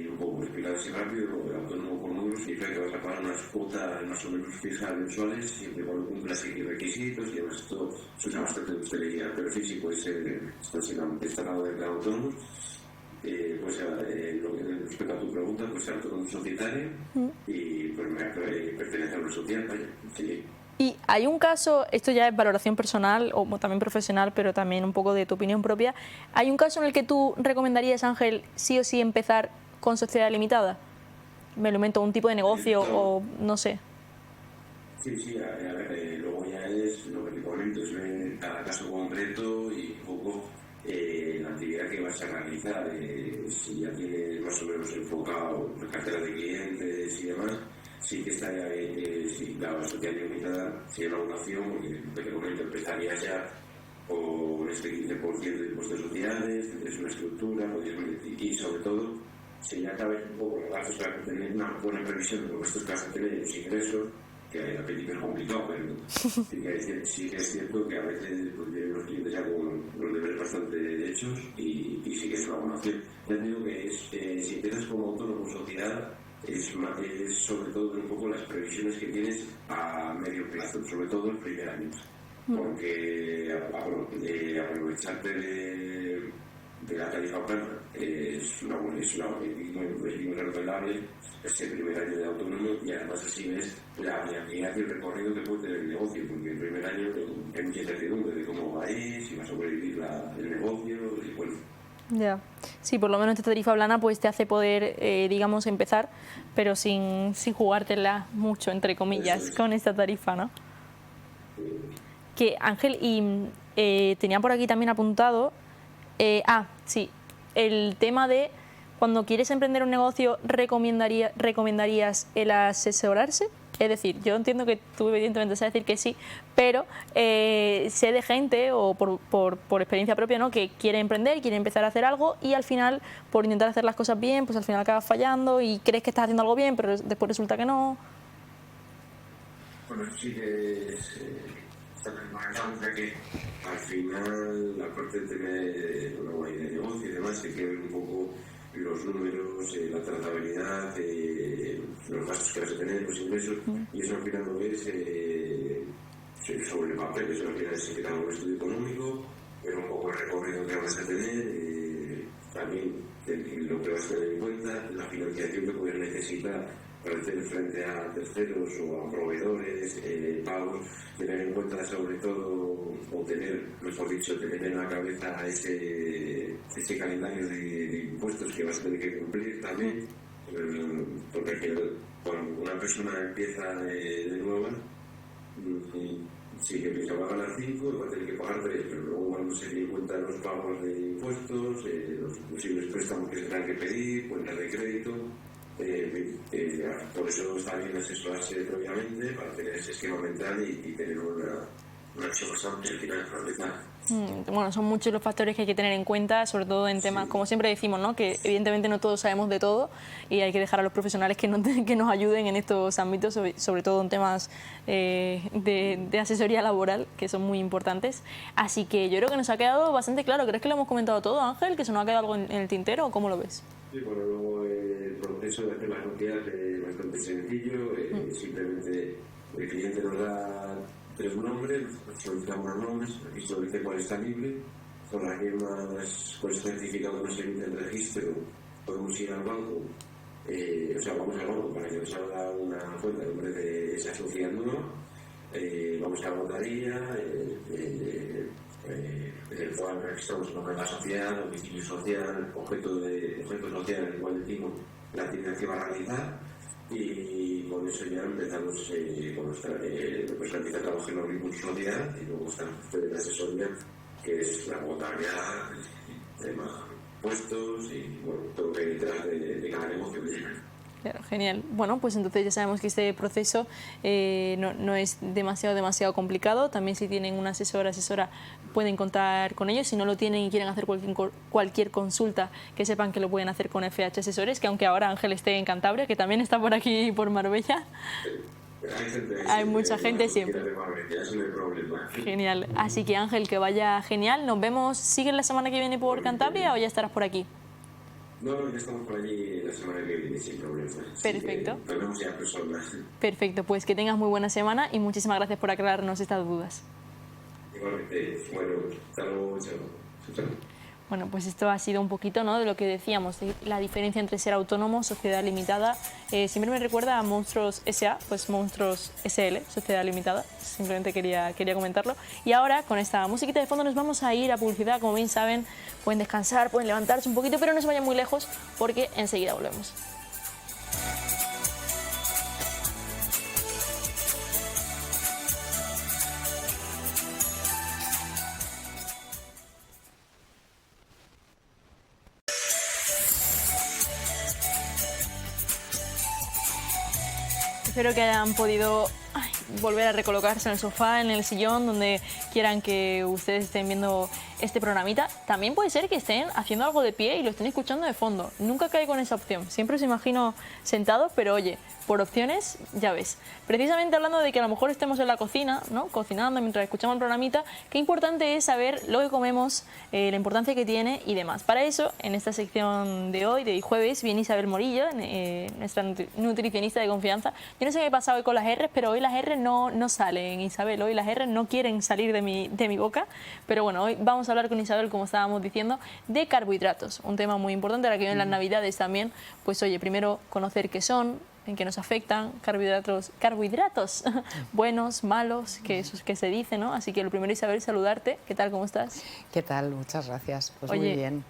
un poco explicado así rápido. El autónomo por módulos significa que vas a pagar unas cuotas más o menos fijas mensuales, siempre cuando cumplas X requisitos, y además esto se usa bastante en hostelería, pero sí puede ser instalado de autónomo. Pues lo que respecta a tu pregunta, pues ser autónomo societario y pues pertenece a una sociedad, vaya, sí. Y hay un caso, esto ya es valoración personal o también profesional, pero también un poco de tu opinión propia. ¿Hay un caso en el que tú recomendarías, Ángel, sí o sí empezar con sociedad limitada? Me lo invento, un tipo de negocio o no sé. Sí, a ver, luego ya es lo que te comento, es ver cada caso concreto y un poco la actividad que vas a realizar, si ya tienes más o menos enfocado la cartera de clientes y demás. Sí que estaría bien, si la sociedad limitada sería una opción, porque te comento, empezarías ya con este 15% de impuestos sociales, tendrías una estructura, y sobre todo, si ya cabes un poco los gastos para tener una buena previsión de vuestros casos de tener los ingresos, que al principio es complicado, pero sí que es cierto que a veces pues, vienen los clientes ya con los deberes bastante hechos y sí que es una buena opción. Ya digo que si empiezas como autónomo sociedad, es sobre todo un poco las previsiones que tienes a medio plazo, sobre todo el primer año, porque aprovecharte de la tarifa plana es muy revelable ese primer año de autónomo, y además así ves la viabilidad y el recorrido que puede tener el negocio, porque el primer año hay mucha incertidumbre de cómo va a ir, si va a sobrevivir el negocio, y bueno. Ya, sí, por lo menos esta tarifa plana pues te hace poder, digamos, empezar, pero sin jugártela mucho, entre comillas, con esta tarifa, ¿no? Que Ángel, y tenía por aquí también apuntado, sí, el tema de cuando quieres emprender un negocio, ¿recomendarías el asesorarse? Es decir, yo entiendo que tú evidentemente sabes decir que sí, pero sé de gente, o por experiencia propia, ¿no?, que quiere emprender, quiere empezar a hacer algo y al final, por intentar hacer las cosas bien, pues al final acabas fallando y crees que estás haciendo algo bien, pero después resulta que no. Bueno, sí que que al final la parte de tener una buena idea de negocio y demás, se quiere ver un poco los números, la trazabilidad, los gastos que vas a tener, los ingresos, y eso al final lo ves sobre el papel. Eso al final se queda un estudio económico, ver un poco el recorrido que vas a tener, también lo que vas a tener en cuenta, la financiación que puedes necesitar para hacer frente a terceros o a proveedores, pagos, tener en cuenta sobre todo, o tener, mejor dicho, tener en la cabeza ese calendario de impuestos que vas a tener que cumplir también, porque cuando una persona empieza de nueva, sí que piensa va a ganar 5, va a tener que pagar 3, pero luego cuando se tiene en cuenta los pagos de impuestos, los posibles préstamos que se tengan que pedir, cuentas de crédito. Por eso está bien asesorarse previamente para tener ese esquema mental y tener una acción bastante al final para empezar. Bueno, son muchos los factores que hay que tener en cuenta, sobre todo en temas, como siempre decimos, ¿no?, que evidentemente no todos sabemos de todo y hay que dejar a los profesionales que nos ayuden en estos ámbitos, sobre todo en temas de asesoría laboral, que son muy importantes. Así que yo creo que nos ha quedado bastante claro. ¿Crees que lo hemos comentado todo, Ángel? ¿Que se nos ha quedado algo en el tintero o cómo lo ves? Sí, bueno, luego proceso de hacer la sociedad es bastante sencillo. Simplemente el cliente nos da 3 nombres, solicitamos los nombres, aquí se dice cuál está libre, con las mismas, con el certificado que nos emite el registro, podemos ir al banco, vamos al banco para que nos haga una cuenta en nombre de esa sociedad nueva, vamos a la notaría, el cual registramos el nombre de la sociedad, domicilio social, objeto social en el cual decimos la actividad que va a realizar, y con eso ya empezamos con nuestra empieza a trabajar en los ritmos de sociedad, y luego está usted de asesoría, que es la contabilidad, el tema puestos y bueno, todo lo que hay detrás de cada negocio que tiene. Claro, genial. Bueno, pues entonces ya sabemos que este proceso no es demasiado complicado. También si tienen un asesora pueden contar con ellos. Si no lo tienen y quieren hacer cualquier consulta, que sepan que lo pueden hacer con FH Asesores, que aunque ahora Ángel esté en Cantabria, que también está por aquí, por Marbella. Hay mucha gente siempre. Genial. Así que Ángel, que vaya genial. Nos vemos. ¿Sigues la semana que viene por Cantabria o ya estarás por aquí? No, ya estamos por allí la semana que viene sin problema. Perfecto. Tenemos ya personas. Perfecto, pues que tengas muy buena semana y muchísimas gracias por aclararnos estas dudas. Igualmente, bueno, hasta luego, chao. Bueno, pues esto ha sido un poquito, ¿no?, de lo que decíamos, de la diferencia entre ser autónomo, sociedad limitada. Siempre me recuerda a Monstruos S.A., pues Monstruos S.L., sociedad limitada. Simplemente quería comentarlo. Y ahora, con esta musiquita de fondo, nos vamos a ir a publicidad. Como bien saben, pueden descansar, pueden levantarse un poquito, pero no se vayan muy lejos porque enseguida volvemos. Espero que hayan podido volver a recolocarse en el sofá, en el sillón, donde quieran que ustedes estén viendo este programita. También puede ser que estén haciendo algo de pie y lo estén escuchando de fondo. Nunca caigo en esa opción. Siempre os imagino sentados, pero oye, por opciones, ya ves. Precisamente hablando de que a lo mejor estemos en la cocina, ¿no?, cocinando mientras escuchamos el programita, qué importante es saber lo que comemos, la importancia que tiene y demás. Para eso, en esta sección de hoy, de jueves, viene Isabel Morillo, nuestra nutricionista de confianza. Yo no sé qué pasa hoy con las R's, pero hoy las R's no salen, Isabel. Hoy las R's no quieren salir de mi boca. Pero bueno, hoy vamos a hablar con Isabel, como estábamos diciendo, de carbohidratos. Un tema muy importante, ahora que vienen las Navidades también. Pues oye, primero conocer qué son, en qué nos afectan, carbohidratos buenos, malos, que se dice, ¿no? Así que lo primero, Isabel, saludarte. ¿Qué tal? ¿Cómo estás? ¿Qué tal? Muchas gracias. Pues oye, muy bien.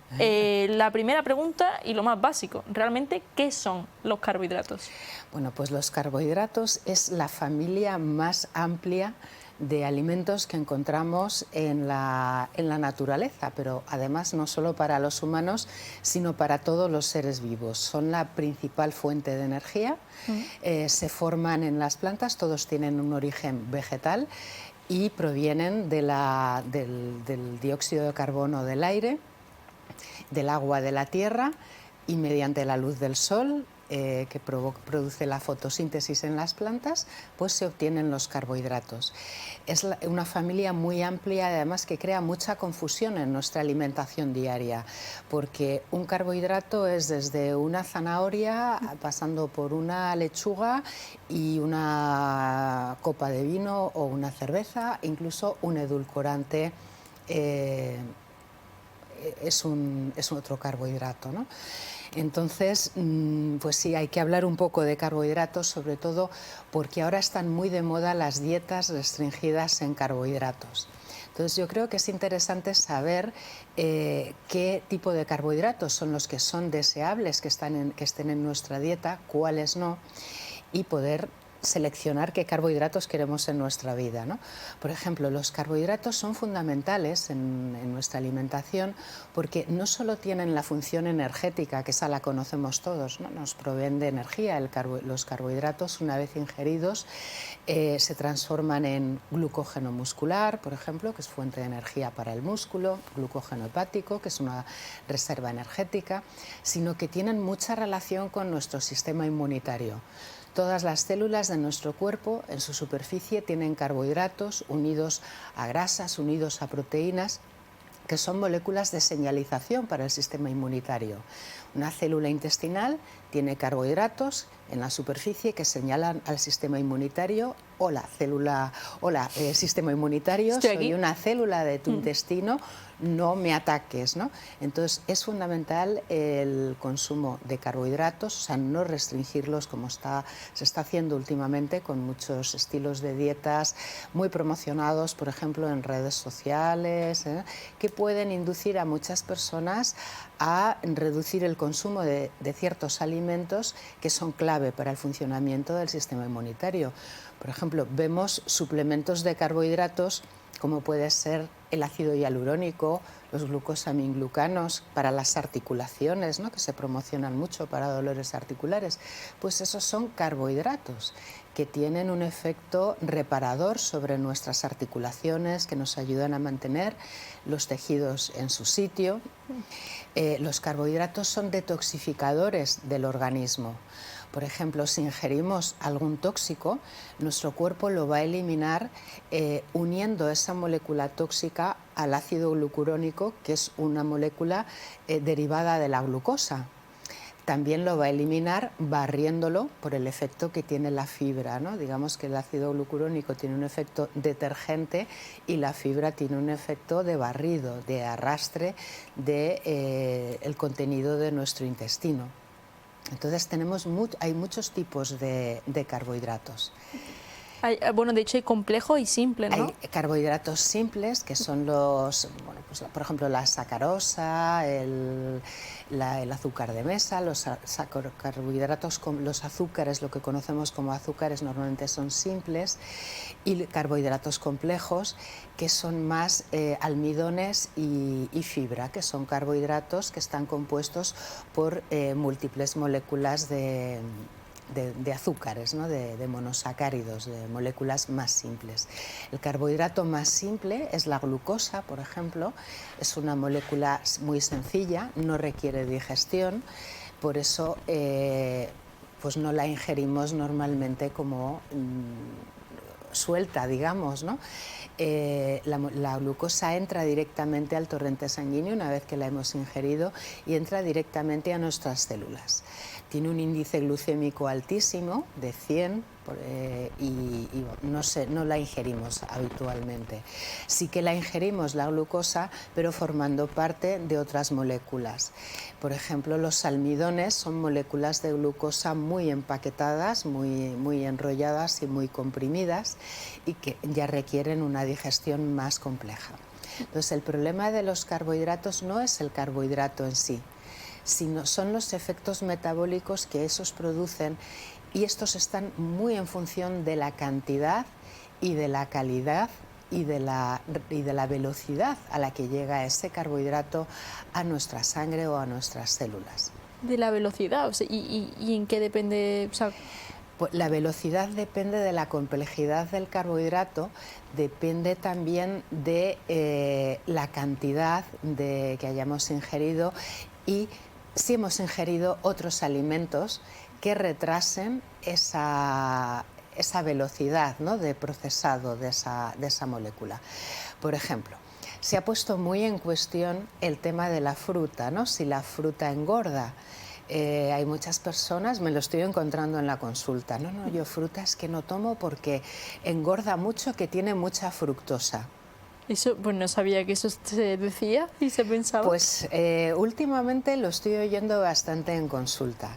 La primera pregunta y lo más básico, realmente, ¿qué son los carbohidratos? Bueno, pues los carbohidratos es la familia más amplia de alimentos que encontramos en la naturaleza, pero además no solo para los humanos, sino para todos los seres vivos. Son la principal fuente de energía, se forman en las plantas, todos tienen un origen vegetal y provienen del dióxido de carbono del aire, del agua de la tierra y mediante la luz del sol, que produce la fotosíntesis en las plantas, pues se obtienen los carbohidratos. Es una familia muy amplia, además, que crea mucha confusión en nuestra alimentación diaria, porque un carbohidrato es desde una zanahoria, pasando por una lechuga y una copa de vino o una cerveza, incluso un edulcorante. Es otro carbohidrato, ¿no? Entonces, pues sí, hay que hablar un poco de carbohidratos, sobre todo porque ahora están muy de moda las dietas restringidas en carbohidratos. Entonces, yo creo que es interesante saber qué tipo de carbohidratos son los que son deseables que estén en nuestra dieta, cuáles no, y poder seleccionar qué carbohidratos queremos en nuestra vida, ¿no? Por ejemplo, los carbohidratos son fundamentales en nuestra alimentación porque no solo tienen la función energética, que esa la conocemos todos, ¿no? Nos proveen de energía. Los carbohidratos, una vez ingeridos, se transforman en glucógeno muscular, por ejemplo, que es fuente de energía para el músculo, glucógeno hepático, que es una reserva energética, sino que tienen mucha relación con nuestro sistema inmunitario. Todas las células de nuestro cuerpo en su superficie tienen carbohidratos unidos a grasas, unidos a proteínas, que son moléculas de señalización para el sistema inmunitario. Una célula intestinal tiene carbohidratos en la superficie que señalan al sistema inmunitario: hola, sistema inmunitario, soy una célula de tu intestino, no me ataques, ¿no? Entonces es fundamental el consumo de carbohidratos, o sea, no restringirlos como se está haciendo últimamente con muchos estilos de dietas muy promocionados, por ejemplo, en redes sociales, que pueden inducir a muchas personas a reducir el consumo de ciertos alimentos que son clave para el funcionamiento del sistema inmunitario. Por ejemplo, vemos suplementos de carbohidratos como puede ser el ácido hialurónico, los glucosaminglucanos para las articulaciones, ¿no?, que se promocionan mucho para dolores articulares. Pues esos son carbohidratos que tienen un efecto reparador sobre nuestras articulaciones, que nos ayudan a mantener los tejidos en su sitio. Los carbohidratos son detoxificadores del organismo. Por ejemplo, si ingerimos algún tóxico, nuestro cuerpo lo va a eliminar uniendo esa molécula tóxica al ácido glucurónico, que es una molécula derivada de la glucosa. También lo va a eliminar barriéndolo por el efecto que tiene la fibra, ¿no? Digamos que el ácido glucurónico tiene un efecto detergente y la fibra tiene un efecto de barrido, de arrastre del contenido de nuestro intestino. Entonces hay muchos tipos de carbohidratos. De hecho hay complejo y simple, ¿no? Hay carbohidratos simples, que son los, por ejemplo, la sacarosa, el azúcar de mesa, los carbohidratos, los azúcares, lo que conocemos como azúcares, normalmente son simples, y carbohidratos complejos, que son más almidones y fibra, que son carbohidratos que están compuestos por múltiples moléculas de azúcares, ¿no?, de monosacáridos, de moléculas más simples. El carbohidrato más simple es la glucosa, por ejemplo. Es una molécula muy sencilla, no requiere digestión, por eso pues no la ingerimos normalmente como suelta, digamos, ¿no? La glucosa entra directamente al torrente sanguíneo una vez que la hemos ingerido y entra directamente a nuestras células. Tiene un índice glucémico altísimo, de 100, y no la ingerimos habitualmente. Sí que la ingerimos, la glucosa, pero formando parte de otras moléculas. Por ejemplo, los almidones son moléculas de glucosa muy empaquetadas, muy enrolladas y muy comprimidas, y que ya requieren una digestión más compleja. Entonces, el problema de los carbohidratos no es el carbohidrato en sí, sino son los efectos metabólicos que esos producen, y estos están muy en función de la cantidad y de la calidad y de la velocidad a la que llega ese carbohidrato a nuestra sangre o a nuestras células. De la velocidad, o sea, ¿y en qué depende? O sea, pues la velocidad depende de la complejidad del carbohidrato, depende también de la cantidad que hayamos ingerido y si hemos ingerido otros alimentos que retrasen esa velocidad, ¿no?, de procesado de esa molécula. Por ejemplo, se ha puesto muy en cuestión el tema de la fruta, ¿no?, si la fruta engorda. Hay muchas personas, me lo estoy encontrando en la consulta, no, yo fruta es que no tomo porque engorda mucho, que tiene mucha fructosa. Eso, pues no sabía que eso se decía y se pensaba. Pues últimamente lo estoy oyendo bastante en consulta.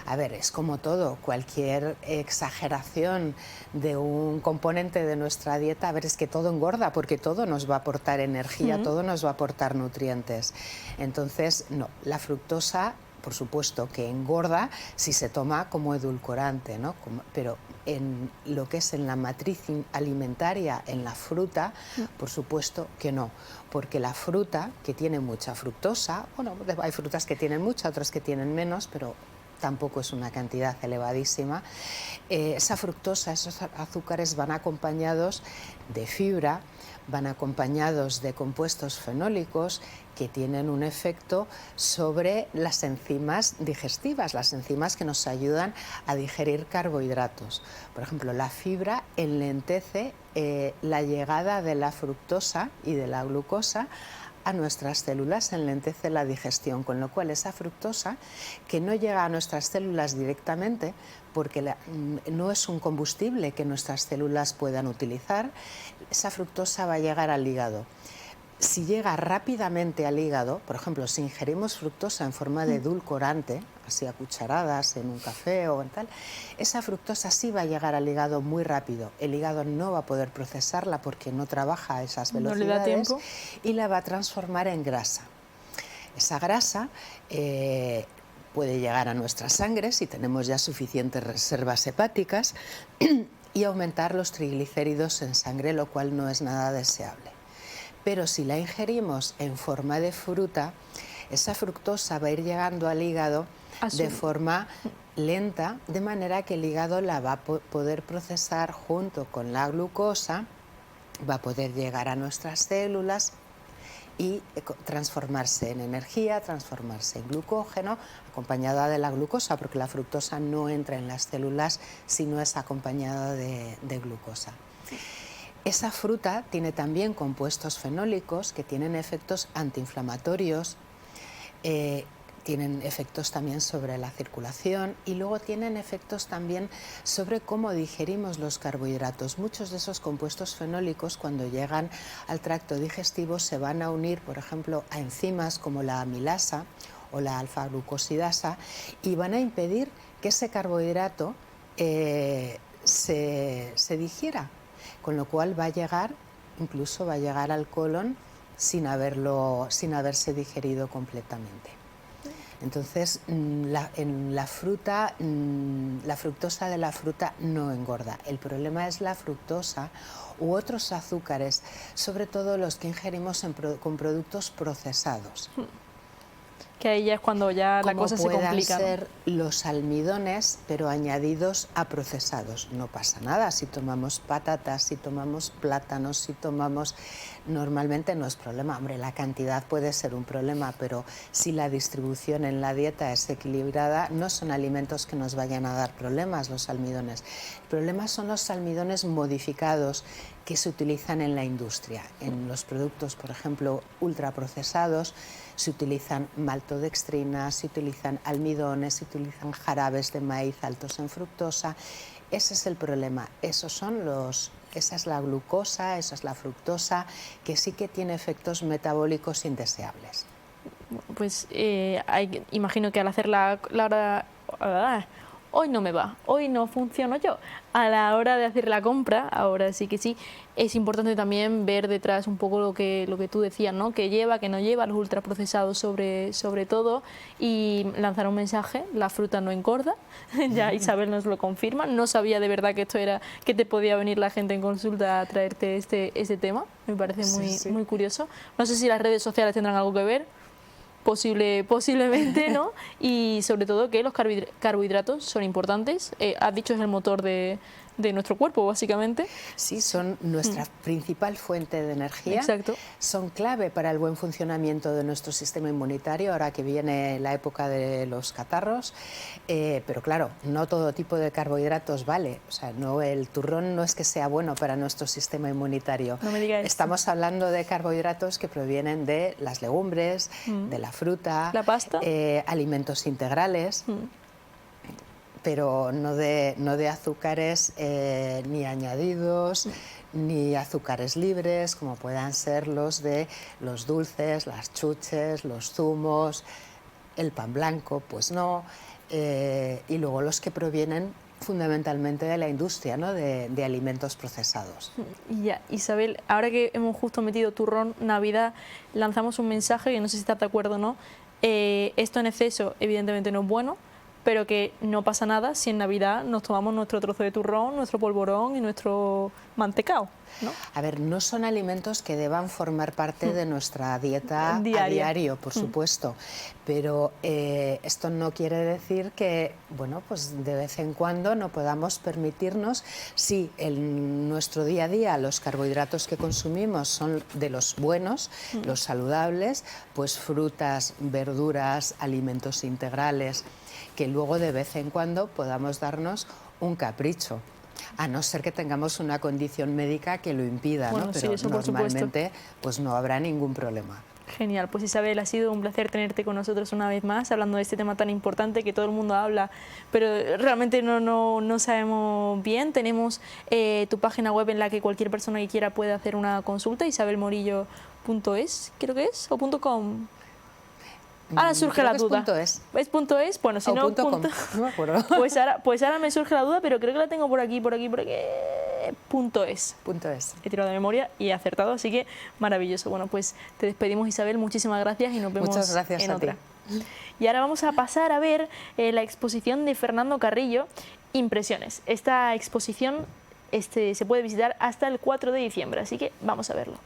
A ver, es como todo, cualquier exageración de un componente de nuestra dieta, a ver, es que todo engorda porque todo nos va a aportar energía, todo nos va a aportar nutrientes. Entonces, no, la fructosa, por supuesto que engorda si se toma como edulcorante, ¿no? Pero en lo que es en la matriz alimentaria, en la fruta, por supuesto que no, porque la fruta, que tiene mucha fructosa, bueno, hay frutas que tienen mucha, otras que tienen menos, pero tampoco es una cantidad elevadísima, esa fructosa, esos azúcares van acompañados de fibra, van acompañados de compuestos fenólicos que tienen un efecto sobre las enzimas digestivas, las enzimas que nos ayudan a digerir carbohidratos. Por ejemplo, la fibra enlentece la llegada de la fructosa y de la glucosa a nuestras células, enlentece la digestión, con lo cual esa fructosa, que no llega a nuestras células directamente, porque no es un combustible que nuestras células puedan utilizar, esa fructosa va a llegar al hígado. Si llega rápidamente al hígado, por ejemplo, si ingerimos fructosa en forma de edulcorante, así a cucharadas en un café o en tal, esa fructosa sí va a llegar al hígado muy rápido. El hígado no va a poder procesarla porque no trabaja a esas velocidades, no le da tiempo, y la va a transformar en grasa. Esa grasa puede llegar a nuestra sangre si tenemos ya suficientes reservas hepáticas y aumentar los triglicéridos en sangre, lo cual no es nada deseable. Pero si la ingerimos en forma de fruta, esa fructosa va a ir llegando al hígado de forma lenta, de manera que el hígado la va a poder procesar junto con la glucosa, va a poder llegar a nuestras células y transformarse en energía, transformarse en glucógeno, acompañada de la glucosa, porque la fructosa no entra en las células si no es acompañada de glucosa. Esa fruta tiene también compuestos fenólicos que tienen efectos antiinflamatorios, tienen efectos también sobre la circulación y luego tienen efectos también sobre cómo digerimos los carbohidratos. Muchos de esos compuestos fenólicos, cuando llegan al tracto digestivo, se van a unir, por ejemplo, a enzimas como la amilasa o la alfa-glucosidasa y van a impedir que ese carbohidrato se digiera, con lo cual va a llegar, incluso va a llegar al colon sin haberse digerido completamente. Entonces, la fructosa de la fruta no engorda. El problema es la fructosa u otros azúcares, sobre todo los que ingerimos con productos procesados. Que ahí ya es cuando ya la cosa se complica. Como puedan ser los almidones, pero añadidos a procesados. No pasa nada si tomamos patatas, si tomamos plátanos, si tomamos... Normalmente no es problema. Hombre, la cantidad puede ser un problema, pero si la distribución en la dieta es equilibrada, no son alimentos que nos vayan a dar problemas los almidones. El problema son los almidones modificados que se utilizan en la industria. En los productos, por ejemplo, ultraprocesados, se utilizan maltodextrina, se utilizan almidones, se utilizan jarabes de maíz altos en fructosa. Ese es el problema. Esa es la glucosa, esa es la fructosa, que sí que tiene efectos metabólicos indeseables. Pues imagino que al hacer la hora... hoy no me va, hoy no funciono yo. A la hora de hacer la compra, ahora sí que sí, es importante también ver detrás un poco lo que tú decías, ¿no? Que lleva, que no lleva, los ultraprocesados sobre todo, y lanzar un mensaje: la fruta no engorda. Ya Isabel nos lo confirma. No sabía de verdad que esto era, que te podía venir la gente en consulta a traerte este tema. Me parece muy curioso. No sé si las redes sociales tendrán algo que ver. Posiblemente, ¿no? Y sobre todo que los carbohidratos son importantes. Has dicho, es el motor de nuestro cuerpo, básicamente. Sí, son nuestra principal fuente de energía. Exacto. Son clave para el buen funcionamiento de nuestro sistema inmunitario, ahora que viene la época de los catarros. Pero claro, no todo tipo de carbohidratos vale. O sea, el turrón no es que sea bueno para nuestro sistema inmunitario. No me digas Estamos hablando de carbohidratos que provienen de las legumbres, de la fruta, la pasta, alimentos integrales. Pero no de azúcares ni añadidos, ni azúcares libres, como puedan ser los de los dulces, las chuches, los zumos, el pan blanco, pues no. Y luego los que provienen fundamentalmente de la industria, ¿no? de alimentos procesados. Ya, Isabel, ahora que hemos justo metido turrón, Navidad, lanzamos un mensaje que no sé si estás de acuerdo o no. Esto en exceso evidentemente no es bueno, pero que no pasa nada si en Navidad nos tomamos nuestro trozo de turrón, nuestro polvorón y nuestro mantecao, ¿no? A ver, no son alimentos que deban formar parte de nuestra dieta a diario, por supuesto, pero esto no quiere decir que, bueno, pues de vez en cuando no podamos permitirnos, si en nuestro día a día los carbohidratos que consumimos son de los buenos, los saludables, pues frutas, verduras, alimentos integrales, que luego de vez en cuando podamos darnos un capricho, a no ser que tengamos una condición médica que lo impida, bueno, ¿no? sí, Pero eso por normalmente supuesto. pues no habrá ningún problema. Genial, pues Isabel, ha sido un placer tenerte con nosotros una vez más, hablando de este tema tan importante que todo el mundo habla, pero realmente no sabemos bien. Tenemos tu página web en la que cualquier persona que quiera puede hacer una consulta, isabelmorillo.es, creo que es, o .com. Ahora surge la duda. ¿Es? ¿Es .es? Bueno, si no, .com. No me acuerdo. Pues ahora me surge la duda, pero creo que la tengo por aquí. .es. He tirado de memoria y he acertado, así que maravilloso. Bueno, pues te despedimos, Isabel, muchísimas gracias y nos vemos Muchas gracias en a otra. ti. Y ahora vamos a pasar a ver la exposición de Fernando Carrillo, Impresiones. Esta exposición se puede visitar hasta el 4 de diciembre, así que vamos a verlo.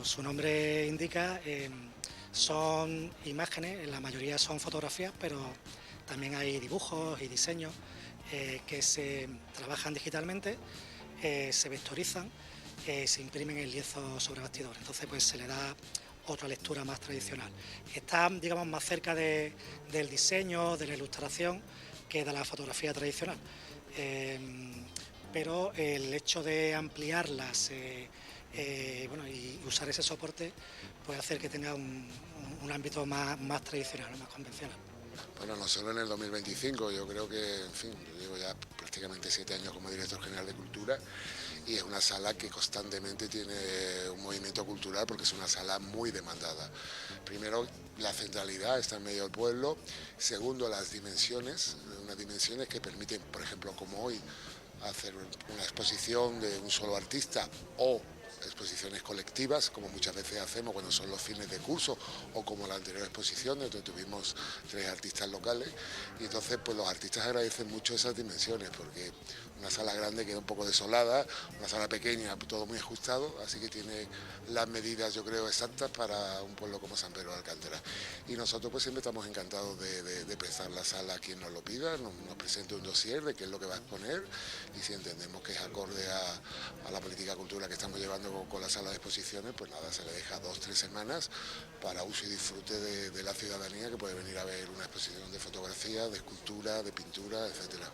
Su nombre indica, son imágenes, la mayoría son fotografías, pero también hay dibujos y diseños que se trabajan digitalmente, se vectorizan, se imprimen en lienzo sobre bastidor, entonces pues se le da otra lectura más tradicional. Está, digamos, más cerca del diseño, de la ilustración, que de la fotografía tradicional, pero el hecho de ampliarlas y usar ese soporte puede hacer que tenga un ámbito más tradicional, más convencional. Bueno, no solo en el 2025, yo creo que, en fin, yo llevo ya prácticamente 7 años como director general de Cultura y es una sala que constantemente tiene un movimiento cultural porque es una sala muy demandada. Primero, la centralidad está en medio del pueblo. Segundo, las dimensiones, unas dimensiones que permiten, por ejemplo, como hoy, hacer una exposición de un solo artista o exposiciones colectivas, como muchas veces hacemos cuando son los fines de curso o como la anterior exposición donde tuvimos 3 artistas locales, y entonces pues los artistas agradecen mucho esas dimensiones porque una sala grande queda un poco desolada, una sala pequeña todo muy ajustado, así que tiene las medidas yo creo exactas para un pueblo como San Pedro de Alcántara, y nosotros pues siempre estamos encantados de prestar la sala a quien nos lo pida, nos presente un dossier de qué es lo que va a exponer y si entendemos que es acorde a la política cultural que estamos llevando con la sala de exposiciones, pues nada, se le deja 2 o 3 semanas para uso y disfrute de la ciudadanía que puede venir a ver una exposición de fotografía, de escultura, de pintura, etcétera.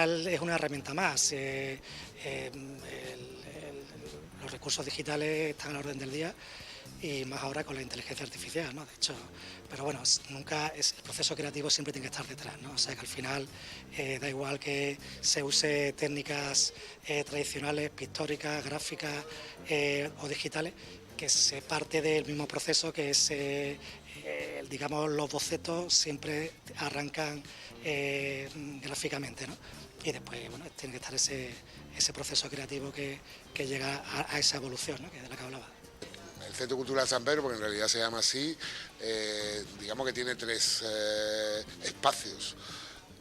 Es una herramienta más. Los recursos digitales están a la orden del día y más ahora con la inteligencia artificial, ¿no? De hecho, pero bueno, nunca el proceso creativo siempre tiene que estar detrás, ¿no? O sea que al final da igual que se use técnicas tradicionales, pictóricas, gráficas o digitales, que se parte del mismo proceso que es, digamos, los bocetos siempre arrancan gráficamente, ¿no? Y después, bueno, tiene que estar ese proceso creativo que llega a esa evolución, ¿no? Que de la que hablaba. El Centro Cultural San Pedro, porque en realidad se llama así, digamos que tiene 3 espacios.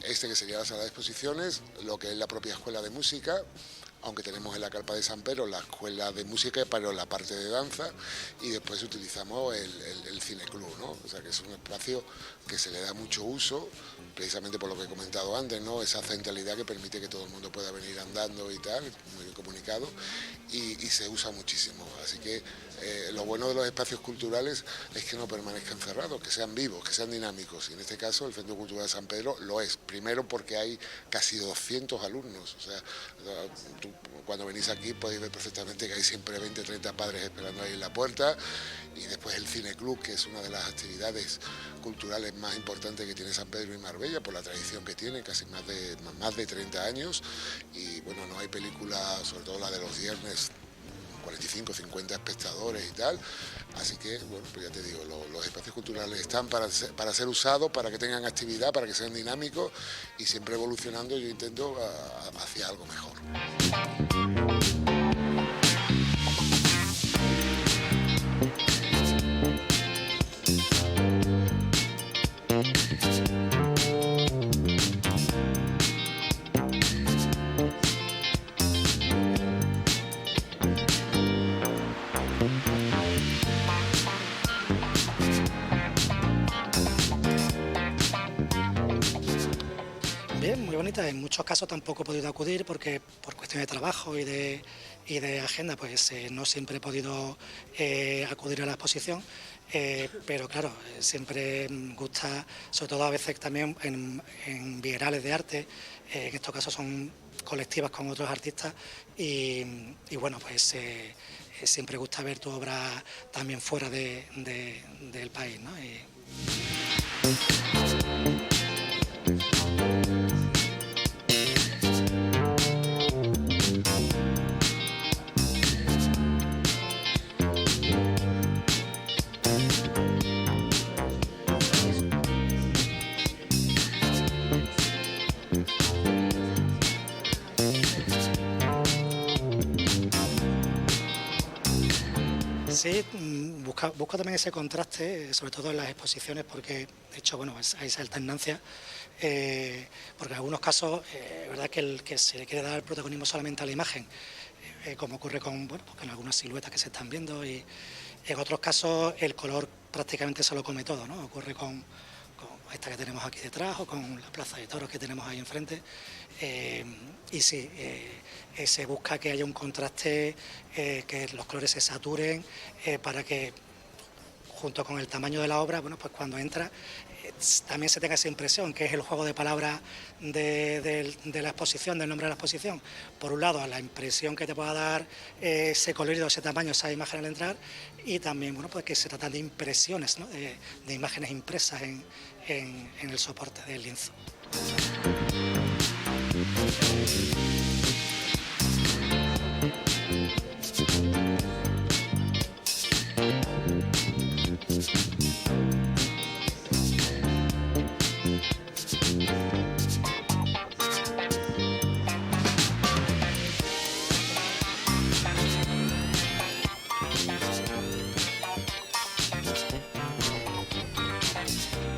Este que sería la sala de exposiciones, lo que es la propia escuela de música, aunque tenemos en la carpa de San Pedro la escuela de música para la parte de danza, y después utilizamos el cineclub, ¿no? O sea que es un espacio que se le da mucho uso, precisamente por lo que he comentado antes, ¿no? Esa centralidad que permite que todo el mundo pueda venir andando y tal, muy bien comunicado, y se usa muchísimo. Así que lo bueno de los espacios culturales es que no permanezcan cerrados, que sean vivos, que sean dinámicos, y en este caso el Centro Cultural de San Pedro lo es. Primero porque hay casi 200 alumnos, o sea, tú cuando venís aquí podéis ver perfectamente que hay siempre 20 o 30 padres esperando ahí en la puerta, y después el cineclub, que es una de las actividades culturales más importantes que tiene San Pedro y Marbella por la tradición que tiene, casi más de 30 años, y bueno, no hay películas, sobre todo la de los viernes, 45, 50 espectadores y tal, así que, bueno, pues ya te digo, los espacios culturales están para ser usados, para que tengan actividad, para que sean dinámicos, y siempre evolucionando yo intento hacia algo mejor. bonita. En muchos casos tampoco he podido acudir porque por cuestiones de trabajo y de agenda, pues no siempre he podido acudir a la exposición. Pero claro, siempre me gusta, sobre todo a veces también en bienales de arte, en estos casos son colectivas con otros artistas y bueno, pues siempre gusta ver tu obra también fuera del país, ¿no? Sí, busco también ese contraste, sobre todo en las exposiciones, porque de hecho, bueno, hay esa alternancia, porque en algunos casos es verdad que se le quiere dar protagonismo solamente a la imagen, como ocurre con algunas siluetas que se están viendo, y en otros casos el color prácticamente se lo come todo, ¿no? Ocurre con esta que tenemos aquí detrás o con la plaza de toros que tenemos ahí enfrente. Y sí, se busca que haya un contraste, que los colores se saturen, para que junto con el tamaño de la obra, bueno, pues cuando entra también se tenga esa impresión, que es el juego de palabras de la exposición, del nombre de la exposición. Por un lado, la impresión que te pueda dar ese colorido, ese tamaño, esa imagen al entrar, y también, bueno, pues que se tratan de impresiones, ¿no? de imágenes impresas en el soporte del lienzo.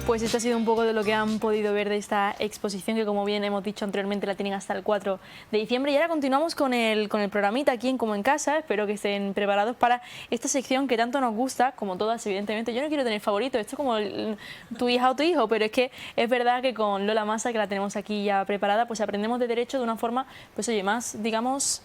Pues esto ha sido un poco de lo que han podido ver de esta exposición, que como bien hemos dicho anteriormente la tienen hasta el 4 de diciembre. Y ahora continuamos con el programita aquí en Como en Casa. Espero que estén preparados para esta sección que tanto nos gusta, como todas evidentemente. Yo no quiero tener favorito, esto es como tu hija o tu hijo, pero es que es verdad que con Lola Massa, que la tenemos aquí ya preparada, pues aprendemos de derecho de una forma, pues oye, más, digamos,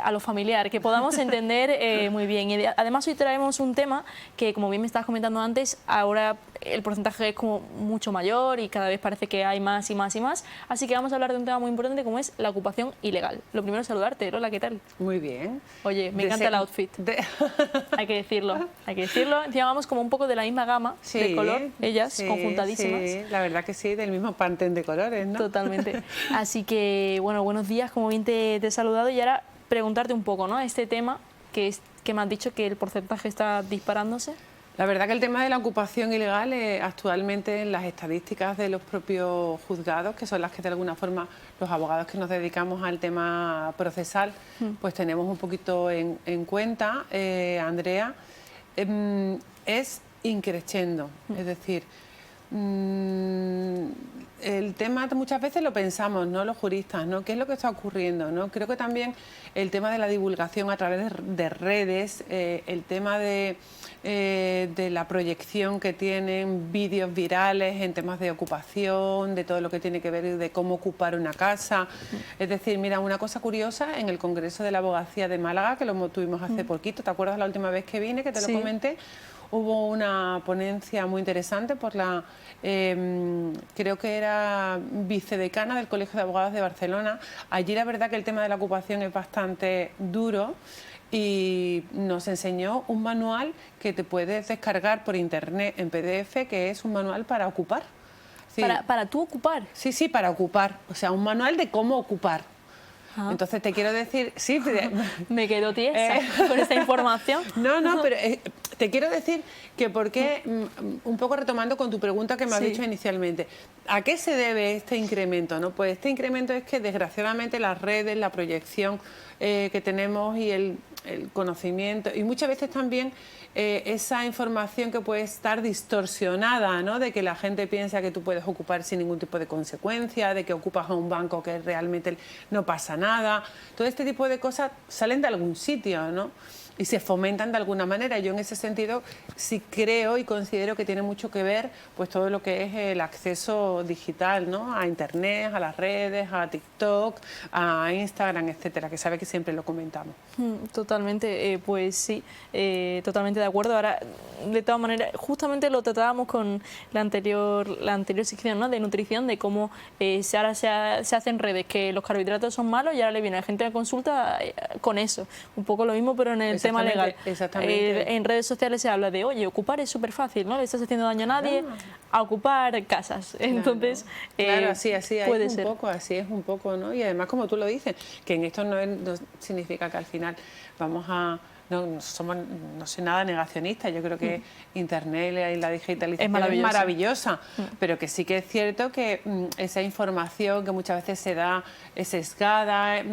a lo familiar, que podamos entender muy bien. Y además hoy traemos un tema que, como bien me estabas comentando antes, ahora el porcentaje es como mucho mayor y cada vez parece que hay más y más y más. Así que vamos a hablar de un tema muy importante como es la ocupación ilegal. Lo primero es saludarte, Lola, ¿qué tal? Muy bien. Oye, me encanta el outfit. Hay que decirlo, hay que decirlo. Encima vamos como un poco de la misma gama de color, ellas conjuntadísimas. Sí, la verdad que sí, del mismo pantén de colores, ¿no? Totalmente. Así que, bueno, buenos días, como bien te he saludado, y ahora preguntarte un poco, ¿no? Este tema que me has dicho que el porcentaje está disparándose. La verdad que el tema de la ocupación ilegal actualmente en las estadísticas de los propios juzgados, que son las que de alguna forma los abogados que nos dedicamos al tema procesal, pues tenemos un poquito en cuenta, Andrea, es increciendo, es decir, el tema muchas veces lo pensamos, ¿no? Los juristas, ¿no? ¿Qué es lo que está ocurriendo, ¿no? Creo que también el tema de la divulgación a través de redes, el tema de la proyección que tienen vídeos virales en temas de ocupación, de todo lo que tiene que ver de cómo ocupar una casa. Es decir, mira, una cosa curiosa, en el Congreso de la Abogacía de Málaga, que lo tuvimos hace poquito, ¿te acuerdas la última vez que vine, que te lo comenté? Hubo una ponencia muy interesante por la, creo que era vicedecana del Colegio de Abogados de Barcelona. Allí la verdad que el tema de la ocupación es bastante duro y nos enseñó un manual que te puedes descargar por internet en PDF, que es un manual para ocupar. Sí. ¿Para tú ocupar? Sí, sí, para ocupar. O sea, un manual de cómo ocupar. Entonces te quiero decir, sí, me quedo tiesa con esta información. No, pero te quiero decir que porque, un poco retomando con tu pregunta que me has dicho inicialmente, ¿a qué se debe este incremento, no? Pues este incremento es que desgraciadamente las redes, la proyección que tenemos y el conocimiento y muchas veces también esa información que puede estar distorsionada, ¿no? De que la gente piensa que tú puedes ocupar sin ningún tipo de consecuencia, de que ocupas a un banco que realmente no pasa nada. Todo este tipo de cosas salen de algún sitio, ¿no? y se fomentan de alguna manera. Yo en ese sentido sí creo y considero que tiene mucho que ver pues todo lo que es el acceso digital, ¿no? A internet, a las redes, a TikTok, a Instagram, etcétera, que sabe que siempre lo comentamos. Totalmente, pues sí, totalmente de acuerdo. Ahora, de todas maneras, justamente lo tratábamos con la anterior sección, ¿no? De nutrición, de cómo ahora se hacen redes que los carbohidratos son malos y ahora le viene a la gente a consulta con eso. Un poco lo mismo, pero en el tema legal. Exactamente. En redes sociales se habla de, oye, ocupar es súper fácil, no le estás haciendo daño a nadie, a ocupar casas. Entonces, claro, así puede es ser. así es un poco, ¿no? Y además, como tú lo dices, que en esto no significa que al final vamos a... No soy nada negacionista, yo creo que Internet y la digitalización es maravillosa, pero que sí que es cierto que esa información que muchas veces se da es sesgada,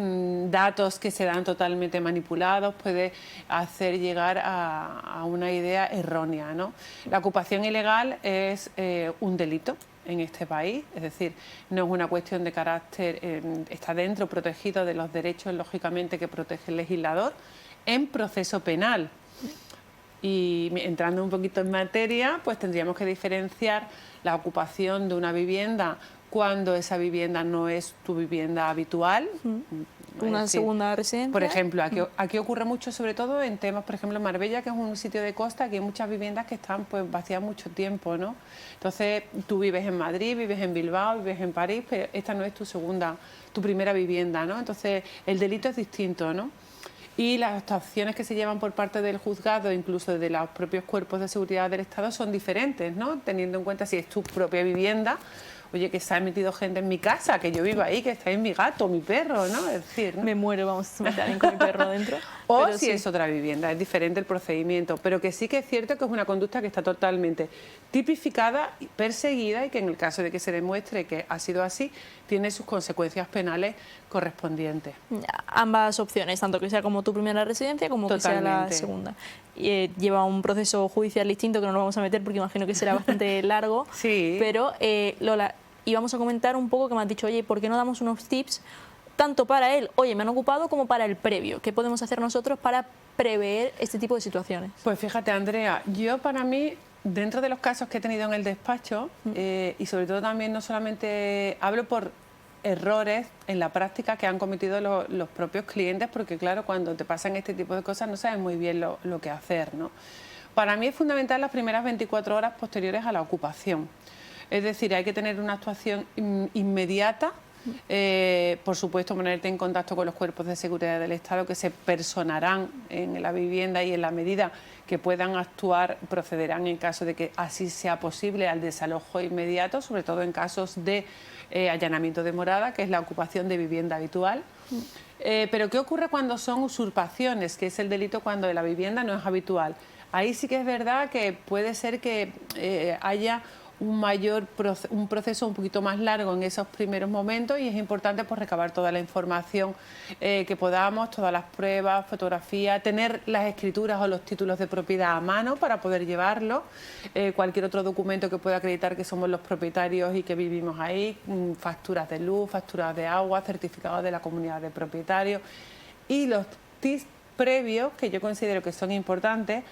datos que se dan totalmente manipulados, puede hacer llegar a una idea errónea, ¿no? La ocupación ilegal es un delito en este país, es decir, no es una cuestión de carácter, está dentro, protegido de los derechos, lógicamente, que protege el legislador, en proceso penal. Y entrando un poquito en materia, pues tendríamos que diferenciar la ocupación de una vivienda cuando esa vivienda no es tu vivienda habitual. Una segunda residencia. Por ejemplo, aquí ocurre mucho, sobre todo en temas, por ejemplo, en Marbella, que es un sitio de costa, aquí hay muchas viviendas que están pues vacías mucho tiempo, ¿no? Entonces, tú vives en Madrid, vives en Bilbao, vives en París, pero esta no es tu primera vivienda, ¿no? Entonces, el delito es distinto, ¿no? Y las actuaciones que se llevan por parte del juzgado, incluso de los propios cuerpos de seguridad del Estado, son diferentes, ¿no? Teniendo en cuenta si es tu propia vivienda, oye, que se ha metido gente en mi casa, que yo vivo ahí, que está ahí mi gato, mi perro, ¿no? Es decir, ¿no? Me muero, vamos a meter alguien con mi perro dentro. O pero si sí. es otra vivienda, es diferente el procedimiento, pero que sí que es cierto que es una conducta que está totalmente tipificada, perseguida y que en el caso de que se demuestre que ha sido así, tiene sus consecuencias penales correspondientes. Ambas opciones, tanto que sea como tu primera residencia como que sea la segunda. Lleva un proceso judicial distinto que no nos vamos a meter porque imagino que será bastante largo. Sí. Pero, Lola, íbamos a comentar un poco que me has dicho, oye, ¿por qué no damos unos tips tanto para él, oye, me han ocupado, como para el previo? ¿Qué podemos hacer nosotros para prever este tipo de situaciones? Pues fíjate, Andrea, yo para mí, dentro de los casos que he tenido en el despacho, y sobre todo también no solamente hablo por errores en la práctica que han cometido los propios clientes, porque claro, cuando te pasan este tipo de cosas no sabes muy bien lo que hacer, ¿no? Para mí es fundamental las primeras 24 horas posteriores a la ocupación. Es decir, hay que tener una actuación inmediata. Por supuesto, ponerte en contacto con los cuerpos de seguridad del Estado que se personarán en la vivienda y en la medida que puedan actuar, procederán en caso de que así sea posible al desalojo inmediato, sobre todo en casos de allanamiento de morada, que es la ocupación de vivienda habitual. Pero ¿qué ocurre cuando son usurpaciones, que es el delito cuando la vivienda no es habitual? Ahí sí que es verdad que puede ser que haya un proceso un poquito más largo en esos primeros momentos y es importante pues recabar toda la información que podamos, todas las pruebas, fotografías, tener las escrituras o los títulos de propiedad a mano para poder llevarlo, cualquier otro documento que pueda acreditar que somos los propietarios y que vivimos ahí, facturas de luz, facturas de agua, certificados de la comunidad de propietarios y los tips previos que yo considero que son importantes.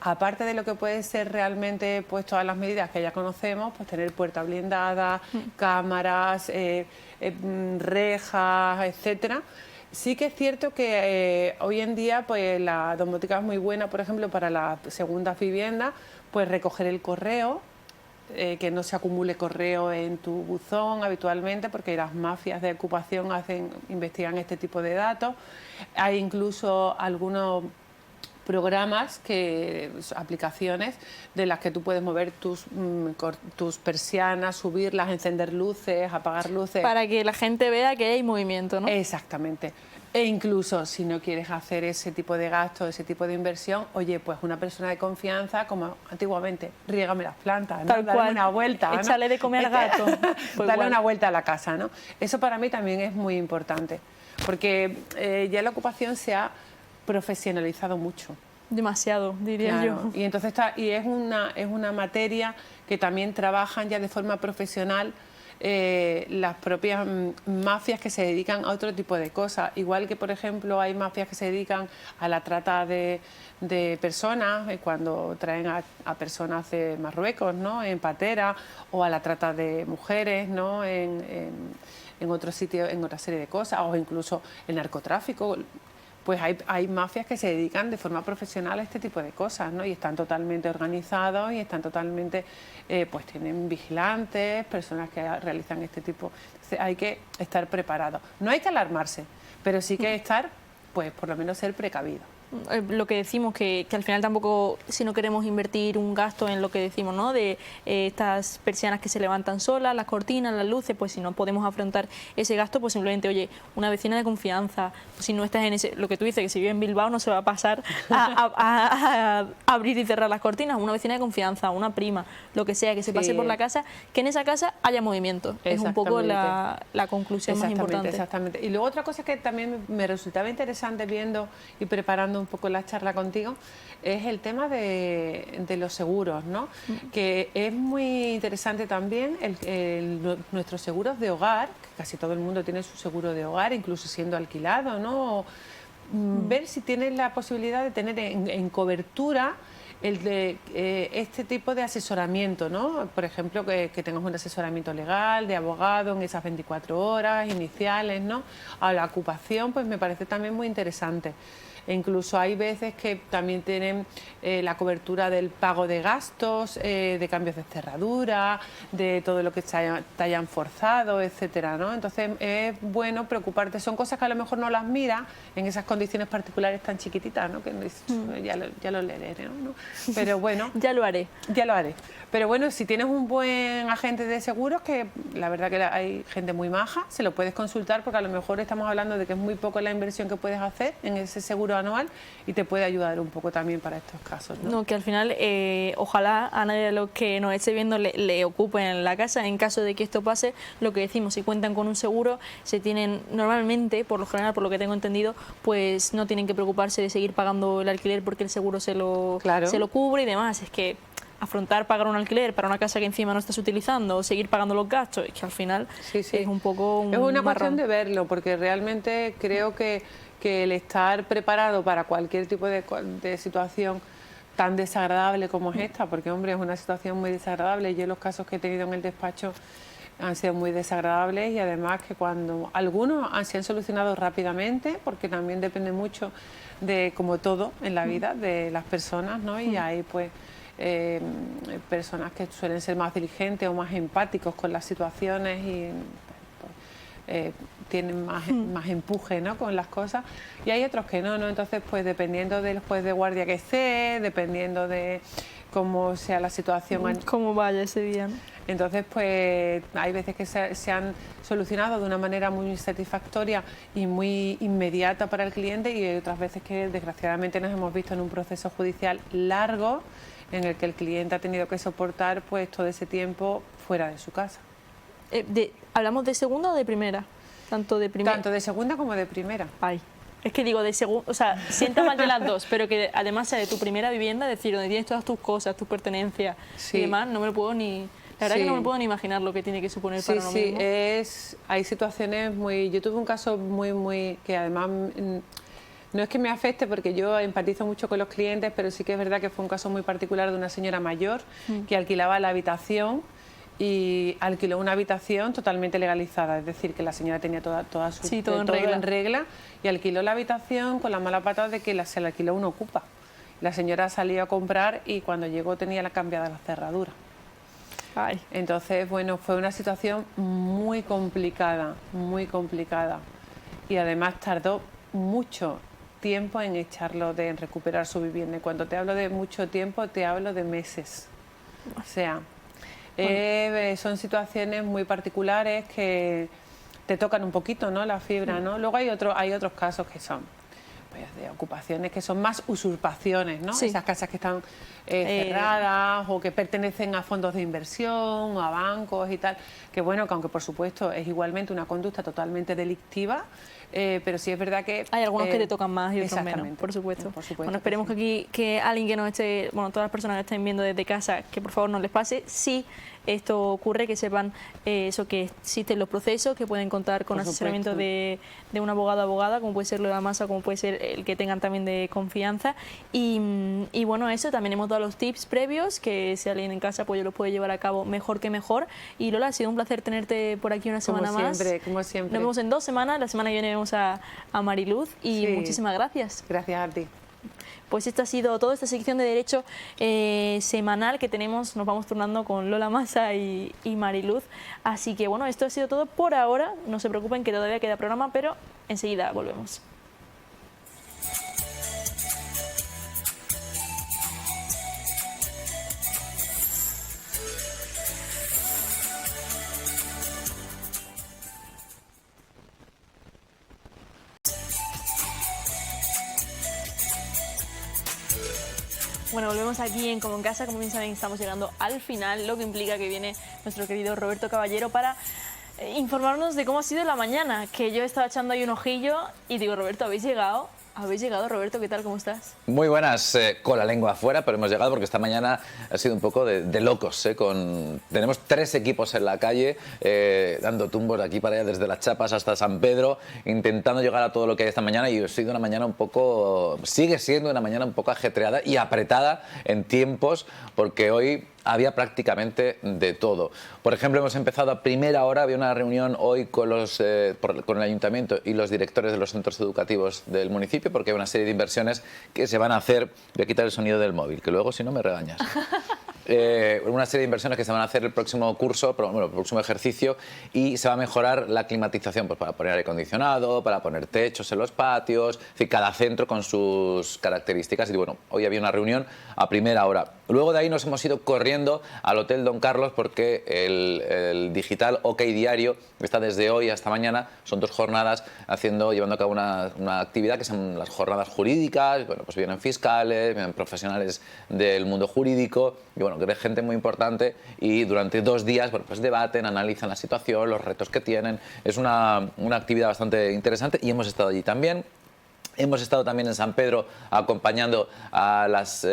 Aparte de lo que puede ser realmente pues todas las medidas que ya conocemos, pues tener puerta blindada, cámaras, rejas, etcétera. Sí que es cierto que hoy en día pues la domótica es muy buena, por ejemplo, para las segundas viviendas, pues recoger el correo, que no se acumule correo en tu buzón habitualmente, porque las mafias de ocupación investigan este tipo de datos. Hay incluso algunos programas, aplicaciones de las que tú puedes mover tus persianas, subirlas, encender luces, apagar luces. Para que la gente vea que hay movimiento, ¿no? Exactamente. E incluso si no quieres hacer ese tipo de gasto, ese tipo de inversión, oye, pues una persona de confianza, como antiguamente, riégame las plantas, ¿no? Tal Dale cual. una vuelta, ¿no? Échale de comer al gato. Pues Dale una vuelta a la casa, ¿no? Eso para mí también es muy importante, porque ya la ocupación se ha profesionalizado mucho. Demasiado, diría yo. Y entonces es una materia que también trabajan ya de forma profesional las propias mafias que se dedican a otro tipo de cosas. Igual que, por ejemplo, hay mafias que se dedican a la trata de personas, cuando traen a personas de Marruecos, ¿no?, en patera, o a la trata de mujeres, ¿no?, en otros sitios, en otra serie de cosas, o incluso el narcotráfico. Pues hay mafias que se dedican de forma profesional a este tipo de cosas, ¿no? Y están totalmente organizados y están totalmente, pues tienen vigilantes, personas que realizan este tipo. Entonces, hay que estar preparados. No hay que alarmarse, pero sí que estar, pues por lo menos ser precavidos. Lo que decimos, que al final tampoco, si no queremos invertir un gasto en lo que decimos, ¿no?, de estas persianas que se levantan solas, las cortinas, las luces, pues si no podemos afrontar ese gasto, pues simplemente, oye, una vecina de confianza, si no estás en ese, lo que tú dices, que si vive en Bilbao no se va a pasar a abrir y cerrar las cortinas, una vecina de confianza, una prima, lo que sea, que se pase por la casa, que en esa casa haya movimiento. Es un poco la conclusión más importante. Exactamente. Y luego otra cosa que también me resultaba interesante viendo y preparando un poco la charla contigo es el tema de los seguros, ¿no? Que es muy interesante también nuestros seguros de hogar, que casi todo el mundo tiene su seguro de hogar, incluso siendo alquilado, ¿no? Ver si tienes la posibilidad de tener en cobertura este tipo de asesoramiento, ¿no? Por ejemplo, que tengas un asesoramiento legal, de abogado en esas 24 horas iniciales, ¿no? A la ocupación, pues me parece también muy interesante. E incluso hay veces que también tienen la cobertura del pago de gastos, de cambios de cerradura, de todo lo que te hayan forzado, etcétera, ¿no? Entonces es bueno preocuparte. Son cosas que a lo mejor no las miras en esas condiciones particulares tan chiquititas, ¿no? Que ya lo leeré, ¿no? Pero bueno, ya lo haré. Ya lo haré. Pero bueno, si tienes un buen agente de seguros, que la verdad que hay gente muy maja, se lo puedes consultar, porque a lo mejor estamos hablando de que es muy poco la inversión que puedes hacer en ese seguro anual y te puede ayudar un poco también para estos casos, ¿no? No, que al final ojalá a nadie de los que nos esté viendo le ocupen en la casa. En caso de que esto pase, lo que decimos, si cuentan con un seguro, se tienen normalmente, por lo general, por lo que tengo entendido, pues no tienen que preocuparse de seguir pagando el alquiler porque el seguro se lo cubre y demás. Es que afrontar pagar un alquiler para una casa que encima no estás utilizando o seguir pagando los gastos, es que al final es un poco es una cuestión de verlo, porque realmente creo que el estar preparado para cualquier tipo de situación tan desagradable como es esta, porque hombre, es una situación muy desagradable. Yo los casos que he tenido en el despacho han sido muy desagradables, y además que cuando algunos se han solucionado rápidamente, porque también depende mucho de, como todo en la vida, de las personas, ¿no? Y hay pues personas que suelen ser más diligentes o más empáticos con las situaciones y tienen más empuje, ¿no?, con las cosas, y hay otros que no, entonces pues dependiendo del juez de guardia que esté, dependiendo de cómo sea la situación, cómo vaya ese día, ¿no? Entonces pues hay veces que se han solucionado de una manera muy satisfactoria y muy inmediata para el cliente, y hay otras veces que desgraciadamente nos hemos visto en un proceso judicial largo en el que el cliente ha tenido que soportar pues todo ese tiempo fuera de su casa. ¿Hablamos de segunda o de primera? Tanto de segunda como de primera. Ay, es que digo de segunda, o sea, sienta mal de las dos, pero que además sea de tu primera vivienda, es decir, donde tienes todas tus cosas, tus pertenencias y demás, no me lo puedo ni... La verdad que no me puedo ni imaginar lo que tiene que suponer para uno mismo. Hay situaciones muy... Yo tuve un caso muy que además... No es que me afecte porque yo empatizo mucho con los clientes, pero sí que es verdad que fue un caso muy particular de una señora mayor que alquilaba la habitación, y alquiló una habitación totalmente legalizada, es decir, que la señora tenía todo en regla, y alquiló la habitación con la mala pata de que se la alquiló un ocupa. La señora salió a comprar y cuando llegó tenía cambiada la cerradura. Ay. Entonces, bueno, fue una situación muy complicada, y además tardó mucho tiempo en en recuperar su vivienda. Y cuando te hablo de mucho tiempo, te hablo de meses. O sea, son situaciones muy particulares que te tocan un poquito, ¿no?, la fibra, ¿no? Luego hay otros casos que son pues, de ocupaciones que son más usurpaciones, ¿no? Esas casas que están cerradas o que pertenecen a fondos de inversión o a bancos y tal, que bueno, que aunque por supuesto es igualmente una conducta totalmente delictiva, pero sí es verdad que... Hay algunos que te tocan más y otros menos, por supuesto. Bueno, esperemos que aquí, que alguien que nos esté, bueno, todas las personas que estén viendo desde casa, que por favor no les pase. Si esto ocurre, que sepan eso, que existen los procesos, que pueden contar con asesoramiento de un abogado o abogada, como puede ser Lola Massa, como puede ser el que tengan también de confianza. Y bueno, eso, también hemos dado los tips previos, que si alguien en casa pues yo los puede llevar a cabo mejor que mejor. Y Lola, ha sido un placer tenerte por aquí una semana más. Como siempre. Nos vemos en 2 semanas, la semana que viene vemos a Mariluz y muchísimas gracias. Gracias a ti. Pues esta ha sido toda esta sección de Derecho semanal que tenemos, nos vamos turnando con Lola Massa y Mariluz. Así que bueno, esto ha sido todo por ahora. No se preocupen que todavía queda programa, pero enseguida volvemos. Bueno, volvemos aquí en Como en Casa. Como bien saben, estamos llegando al final, lo que implica que viene nuestro querido Roberto Caballero para informarnos de cómo ha sido la mañana, que yo estaba echando ahí un ojillo y digo, Roberto, ¿habéis llegado? ¿Habéis llegado, Roberto? ¿Qué tal? ¿Cómo estás? Muy buenas, con la lengua afuera, pero hemos llegado porque esta mañana ha sido un poco de locos. Tenemos 3 equipos en la calle, dando tumbos de aquí para allá, desde Las Chapas hasta San Pedro, intentando llegar a todo lo que hay esta mañana, y ha sido una mañana un poco, sigue siendo una mañana un poco ajetreada y apretada en tiempos, porque hoy había prácticamente de todo. Por ejemplo, hemos empezado a primera hora, había una reunión hoy con el Ayuntamiento y los directores de los centros educativos del municipio, porque hay una serie de inversiones que se van a hacer. Voy a quitar el sonido del móvil, que luego si no me regañas. Una serie de inversiones que se van a hacer el próximo curso, bueno, el próximo ejercicio, y se va a mejorar la climatización, pues para poner aire acondicionado, para poner techos en los patios, es decir, cada centro con sus características. Y bueno, hoy había una reunión a primera hora. Luego de ahí nos hemos ido corriendo al Hotel Don Carlos, porque el digital OK Diario está desde hoy hasta mañana, son 2 jornadas llevando a cabo una actividad que son las jornadas jurídicas. Bueno, pues vienen fiscales, vienen profesionales del mundo jurídico, y bueno, que es gente muy importante, y durante 2 días bueno, pues debaten, analizan la situación, los retos que tienen. Es una actividad bastante interesante, y hemos estado allí también. Hemos estado también en San Pedro acompañando a las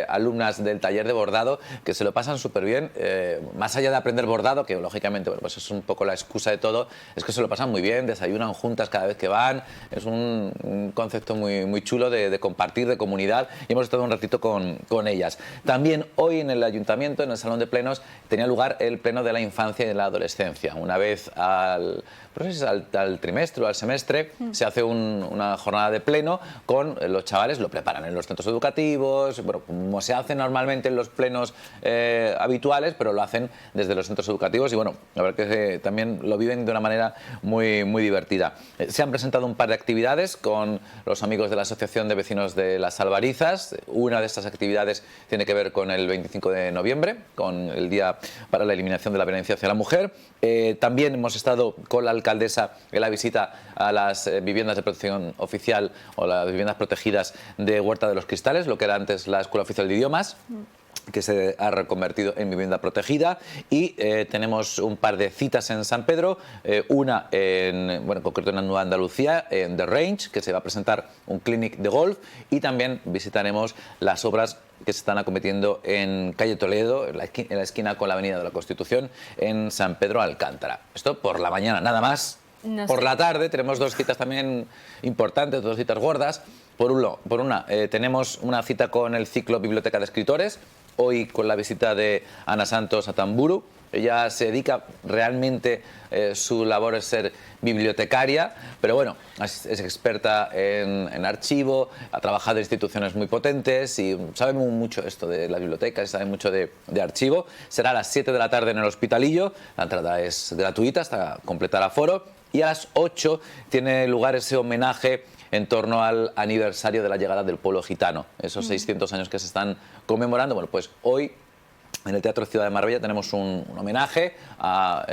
alumnas del taller de bordado, que se lo pasan súper bien. Más allá de aprender bordado, que lógicamente bueno, pues es un poco la excusa de todo, es que se lo pasan muy bien, desayunan juntas cada vez que van. Es un concepto muy chulo de compartir, de comunidad, y hemos estado un ratito con ellas. También hoy en el Ayuntamiento, en el Salón de Plenos, tenía lugar el Pleno de la Infancia y de la Adolescencia. Una vez al trimestre o al semestre se hace una jornada de pleno con los chavales, lo preparan en los centros educativos, bueno, como se hace normalmente en los plenos habituales, pero lo hacen desde los centros educativos, y bueno, la verdad que también lo viven de una manera muy divertida. Se han presentado un par de actividades con los amigos de la Asociación de Vecinos de Las Albarizas. Una de estas actividades tiene que ver con el 25 de noviembre, con el Día para la Eliminación de la Violencia hacia la Mujer. También hemos estado con la alcaldesa en la visita a las viviendas de protección oficial o las viviendas protegidas de Huerta de los Cristales, lo que era antes la Escuela Oficial de Idiomas, que se ha reconvertido en vivienda protegida. Y tenemos un par de citas en San Pedro, una en concreto en Nueva Andalucía, en The Range, que se va a presentar un clinic de golf, y también visitaremos las obras que se están acometiendo en calle Toledo, en la esquina con la Avenida de la Constitución, en San Pedro Alcántara. Esto por la mañana, nada más. No por la tarde tenemos 2 citas también importantes, 2 citas gordas. Por una, tenemos una cita con el ciclo Biblioteca de Escritores, hoy con la visita de Ana Santos a Tamburu. Ella se dedica realmente, su labor es ser bibliotecaria, pero bueno, es experta en archivo, ha trabajado en instituciones muy potentes y sabe mucho esto de las bibliotecas, sabe mucho de archivo. Será a las 7 de la tarde en el Hospitalillo, la entrada es gratuita hasta completar aforo, y a las 8 tiene lugar ese homenaje en torno al aniversario de la llegada del pueblo gitano, esos 600 años que se están conmemorando. Bueno, pues hoy en el Teatro Ciudad de Marbella tenemos un homenaje a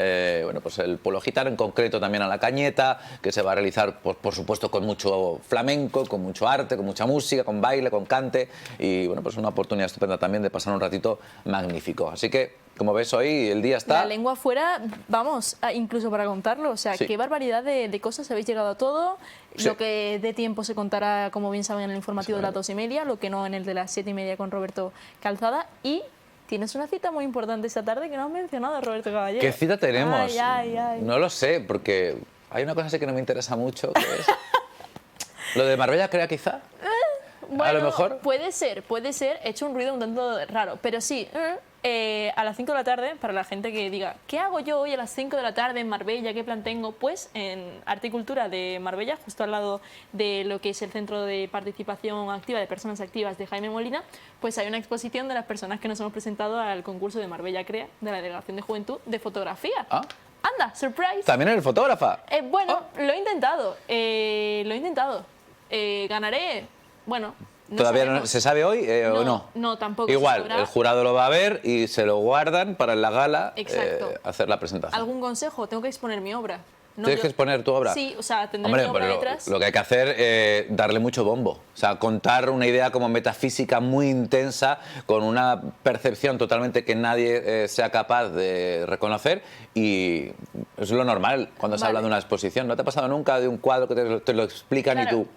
pues el pueblo gitano, en concreto también a la cañeta, que se va a realizar por supuesto con mucho flamenco, con mucho arte, con mucha música, con baile, con cante, y bueno, pues una oportunidad estupenda también de pasar un ratito magnífico. Así que Como ves hoy, el día está... La lengua afuera, vamos, incluso para contarlo, o sea, Sí. qué barbaridad de cosas, habéis llegado a todo, Sí. lo que de tiempo se contará, como bien saben, en el informativo de las 2:30, lo que no en el de las 7:30 con Roberto Calzada, y tienes una cita muy importante esta tarde que no has mencionado, Roberto Caballero. ¿Qué cita tenemos? Ay, ay, ay. No lo sé, porque hay una cosa así que no me interesa mucho, que es... ¿Lo de Marbella crea quizá? Bueno, a lo mejor... puede ser, he hecho un ruido un tanto raro, pero sí, a las 5 de la tarde, para la gente que diga, ¿qué hago yo hoy a las 5 de la tarde en Marbella? ¿Qué plan tengo? Pues en Arte y Cultura de Marbella, justo al lado de lo que es el Centro de Participación Activa de Personas Activas de Jaime Molina, pues hay una exposición de las personas que nos hemos presentado al concurso de Marbella Crea, de la Delegación de Juventud, de fotografía. Ah. ¡Anda, surprise! ¿También eres fotógrafa? Bueno, lo he intentado, ganaré, bueno... no ¿Todavía no sabemos. se sabe hoy o no? No, tampoco. Igual, se sabrá. el jurado lo va a ver y se lo guardan para en la gala Exacto. hacer la presentación. ¿Algún consejo? Tengo que exponer mi obra. No, ¿Tienes yo- que exponer tu obra? Sí, o sea, tendré Hombre, mi obra pero detrás. lo que hay que hacer es darle mucho bombo. O sea, contar una idea como metafísica muy intensa, con una percepción totalmente que nadie sea capaz de reconocer, y es lo normal cuando se Vale. habla de una exposición. ¿No te ha pasado nunca de un cuadro que te lo explican Claro. y tú...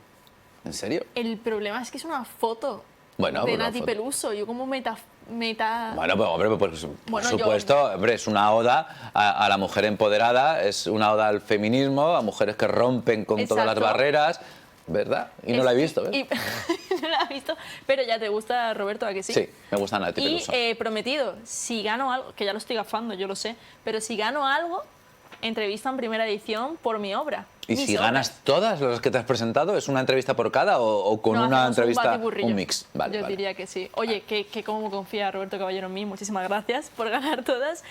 ¿En serio? El problema es que es una foto Bueno, de pues una Nati foto. Peluso. Yo como meta... Bueno, pues hombre, pues, por Bueno, yo- supuesto, hombre, es una oda a la mujer empoderada, es una oda al feminismo, a mujeres que rompen con todas las Exacto. barreras, ¿verdad? Y no la he visto, ¿ves? No la he visto, pero ya te gusta, Roberto, ¿a que sí? Sí, me gusta Nati Y Peluso. prometido, si gano algo, que ya lo estoy gafando, yo lo sé, pero si gano algo, entrevista en primera edición por mi obra. ¿Y mis si obras. ganas todas las que te has presentado, es una entrevista por cada o con No, una hacemos entrevista, batiburrillo. un mix? Vale, Yo vale. diría que sí. Oye, que cómo confía Roberto Caballero en mí. Muchísimas gracias por ganar todas.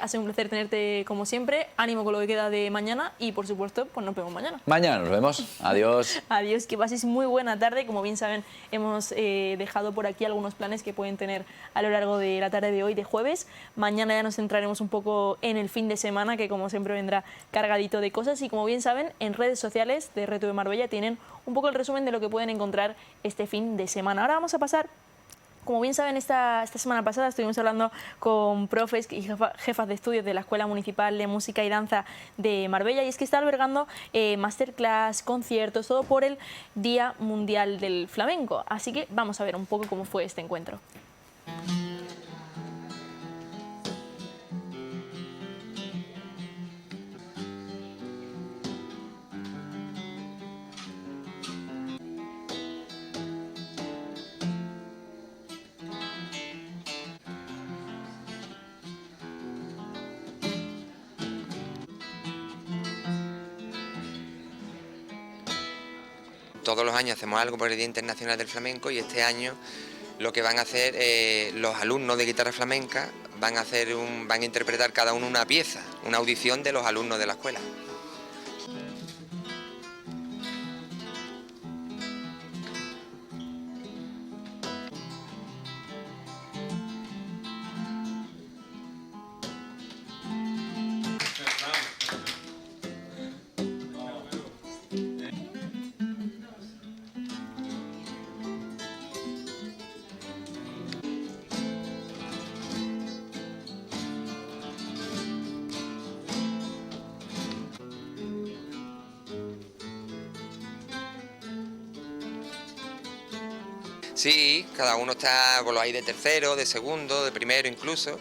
Ha sido un placer tenerte como siempre. Ánimo con lo que queda de mañana y, por supuesto, pues nos vemos mañana. Mañana nos vemos. Adiós. Adiós, que paséis muy buena tarde. Como bien saben, hemos dejado por aquí algunos planes que pueden tener a lo largo de la tarde de hoy, de jueves. Mañana ya nos centraremos un poco en el fin de semana, que como siempre vendrá cargadito de cosas. Y como bien saben, en redes sociales de Reto de Marbella tienen un poco el resumen de lo que pueden encontrar este fin de semana. Ahora vamos a pasar... Como bien saben, esta semana pasada estuvimos hablando con profes y jefas de estudios de la Escuela Municipal de Música y Danza de Marbella, y es que está albergando masterclass, conciertos, todo por el Día Mundial del Flamenco. Así que vamos a ver un poco cómo fue este encuentro. Todos los años hacemos algo por el Día Internacional del Flamenco, y este año lo que van a hacer los alumnos de guitarra flamenca van a interpretar cada uno una pieza, una audición de los alumnos de la escuela. Sí, cada uno está, pues lo hay de tercero, de segundo, de primero incluso,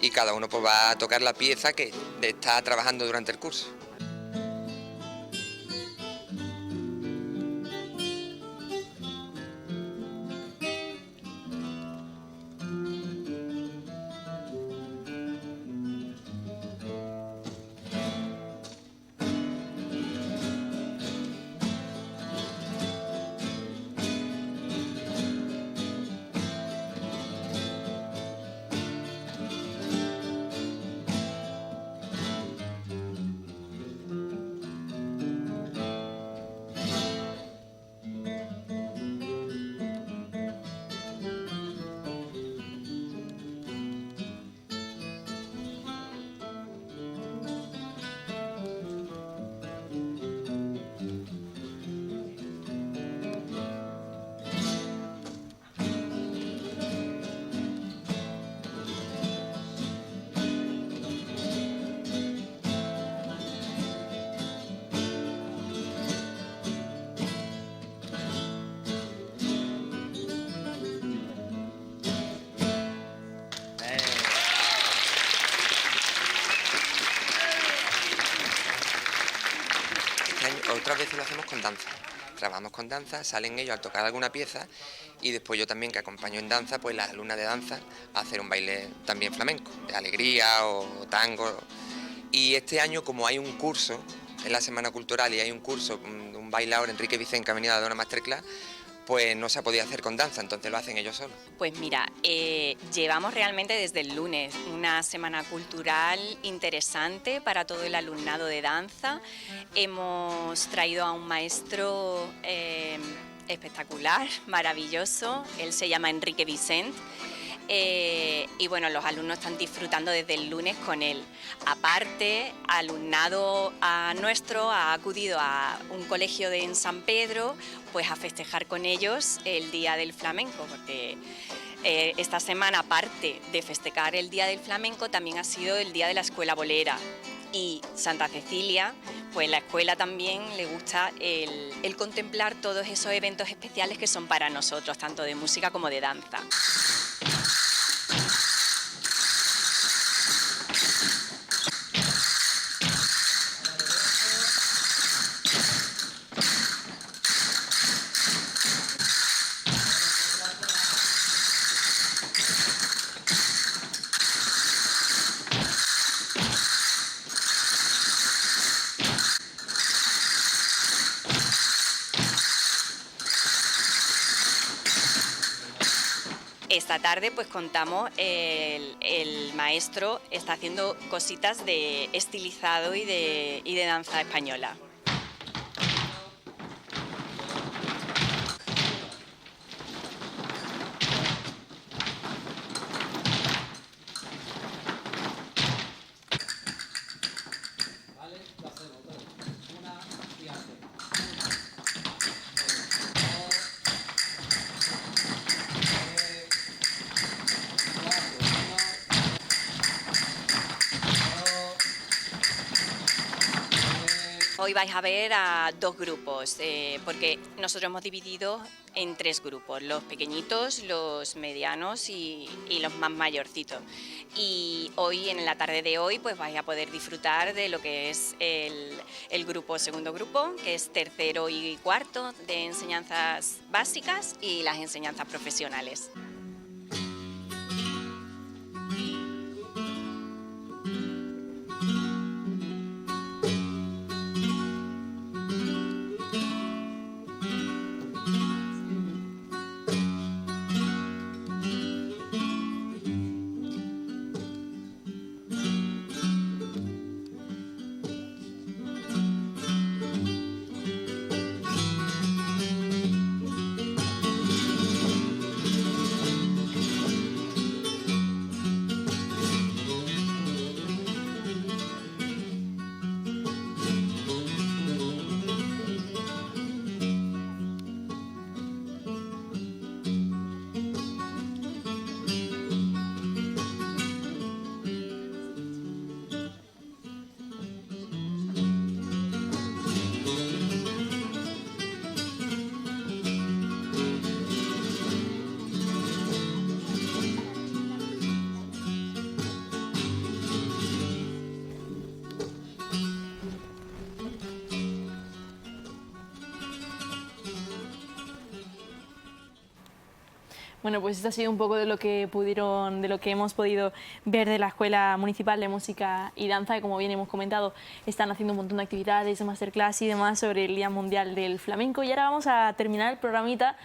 y cada uno pues va a tocar la pieza que está trabajando durante el curso. otras veces lo hacemos con danza. Trabajamos con danza, salen ellos al tocar alguna pieza y después yo también, que acompaño en danza, pues las alumnas de danza a hacer un baile también flamenco, de alegría o tango. Y este año, como hay un curso, es la Semana Cultural y hay un curso, un bailaor, Enrique Vicente, que ha venido a dar una masterclass, pues no se ha podido hacer con danza, entonces lo hacen ellos solos. Pues mira, llevamos realmente desde el lunes una semana cultural interesante para todo el alumnado de danza. Hemos traído a un maestro espectacular, maravilloso, él se llama Enrique Vicente. Y bueno, los alumnos están disfrutando desde el lunes con él. Aparte, alumnado nuestro ha acudido a un colegio en San Pedro pues a festejar con ellos el Día del Flamenco, porque esta semana, aparte de festejar el Día del Flamenco, también ha sido el Día de la Escuela Bolera. Y Santa Cecilia, pues la escuela también le gusta el contemplar todos esos eventos especiales que son para nosotros, tanto de música como de danza. Esta tarde pues contamos, el maestro está haciendo cositas de estilizado y de danza española. Hoy vais a ver a dos grupos, porque nosotros hemos dividido en tres grupos, los pequeñitos, los medianos y los más mayorcitos. Y hoy, en la tarde de hoy, pues vais a poder disfrutar de lo que es el segundo grupo, que es tercero y cuarto de enseñanzas básicas y las enseñanzas profesionales. Bueno, pues esto ha sido un poco de lo que hemos podido ver de la Escuela Municipal de Música y Danza, que como bien hemos comentado, están haciendo un montón de actividades, de masterclass y demás sobre el Día Mundial del Flamenco. Y ahora vamos a terminar el programita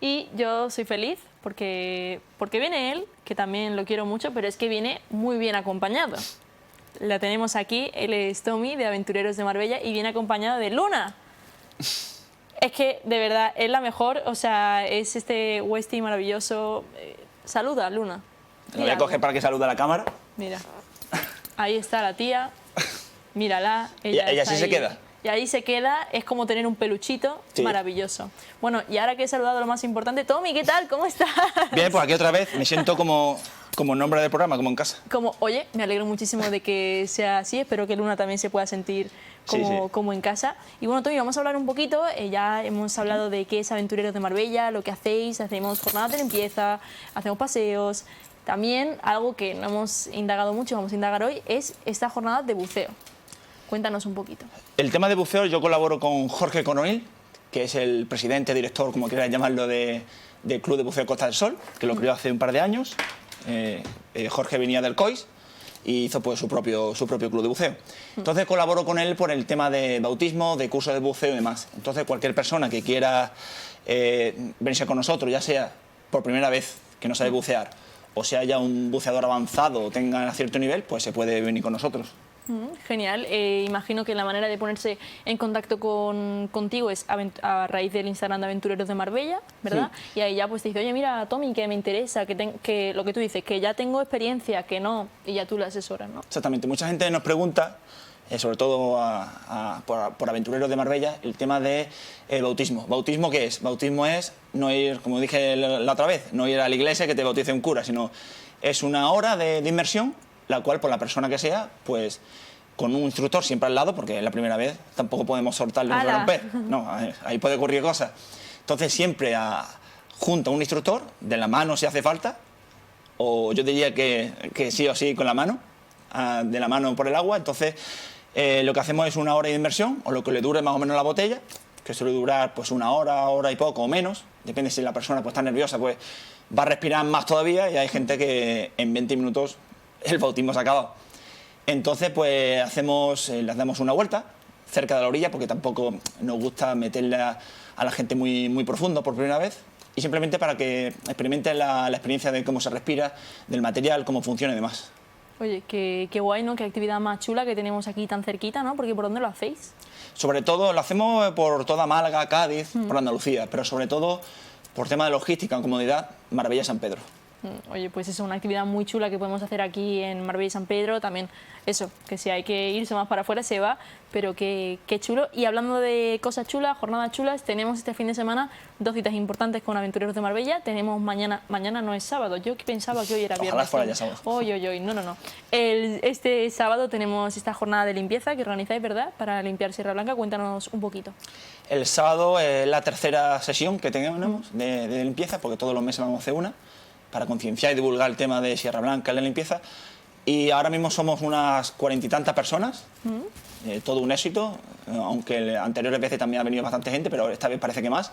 y yo soy feliz porque viene él, que también lo quiero mucho, pero es que viene muy bien acompañado. La tenemos aquí, él es Tommy de Aventureros de Marbella y viene acompañado de Luna. Es que, de verdad, es la mejor, o sea, es este Westy maravilloso. Saluda, Luna. Lo voy a coger para que salude a la cámara. Mira, ahí está la tía, mírala. Y así se queda. Y ahí se queda, es como tener un peluchito maravilloso. Bueno, y ahora que he saludado lo más importante, Tommy, ¿qué tal? ¿Cómo estás? Bien, pues aquí otra vez, me siento como nombre del programa, como en casa. Oye, me alegro muchísimo de que sea así, espero que Luna también se pueda sentir como en casa. Y bueno, Tommy, vamos a hablar un poquito, ya hemos hablado de qué es Aventureros de Marbella, lo que hacéis, hacemos jornadas de limpieza, hacemos paseos. También algo que no hemos indagado mucho, vamos a indagar hoy, es esta jornada de buceo. Cuéntanos un poquito. El tema de buceo, yo colaboro con Jorge Coronil, que es el presidente, director, como quieras llamarlo, del Club de Buceo Costa del Sol, que lo creó hace un par de años. Jorge venía del COIS y hizo pues su propio club de buceo. Entonces colaboro con él por el tema de bautismo, de cursos de buceo y demás. Entonces cualquier persona que quiera venirse con nosotros, ya sea por primera vez que no sabe bucear, o sea ya un buceador avanzado o tenga cierto nivel, pues se puede venir con nosotros. Genial. Imagino que la manera de ponerse en contacto contigo es a raíz del Instagram de Aventureros de Marbella, ¿verdad? Sí. Y ahí ya pues te dice, oye, mira, Tommy, que me interesa, que lo que tú dices, que ya tengo experiencia, que no, y ya tú le asesoras, ¿no? Exactamente. Mucha gente nos pregunta, sobre todo por Aventureros de Marbella, el tema de bautismo. ¿Bautismo qué es? Bautismo es no ir, como dije la otra vez, no ir a la iglesia que te bautice un cura, sino es una hora de inmersión, la cual, por la persona que sea, pues con un instructor siempre al lado, porque es la primera vez, tampoco podemos soltarle un romper. No, ahí puede ocurrir cosas. Entonces siempre junto a un instructor, de la mano si hace falta, o yo diría que sí o sí con la mano, de la mano por el agua. Entonces lo que hacemos es una hora de inmersión, o lo que le dure más o menos la botella, que suele durar pues una hora y poco o menos, depende si la persona pues está nerviosa, pues va a respirar más todavía, y hay gente que en 20 minutos el bautismo se ha acabado. Entonces pues les damos una vuelta cerca de la orilla, porque tampoco nos gusta meterle a la gente muy profundo por primera vez, y simplemente para que experimenten la experiencia de cómo se respira, del material, cómo funciona y demás. Oye, qué guay, ¿no? Qué actividad más chula que tenemos aquí tan cerquita, ¿no? Porque ¿por dónde lo hacéis? Sobre todo lo hacemos por toda Málaga, Cádiz, por Andalucía, pero sobre todo por tema de logística, comodidad, Marbella y San Pedro. Oye, pues es una actividad muy chula que podemos hacer aquí en Marbella y San Pedro. También eso, que si hay que irse más para afuera se va, pero qué chulo. Y hablando de cosas chulas, jornadas chulas, tenemos este fin de semana 2 citas importantes con Aventureros de Marbella. Tenemos mañana no es sábado, yo pensaba que hoy era viernes. Ojalá fuera ya sábado. No. Este sábado tenemos esta jornada de limpieza que organizáis, ¿verdad? Para limpiar Sierra Blanca. Cuéntanos un poquito. El sábado es la tercera sesión que tenemos de limpieza, porque todos los meses vamos a hacer una, para concienciar y divulgar el tema de Sierra Blanca en la limpieza. Y ahora mismo somos unas 40 y tantas personas, todo un éxito, aunque anteriores veces también ha venido bastante gente, pero esta vez parece que más.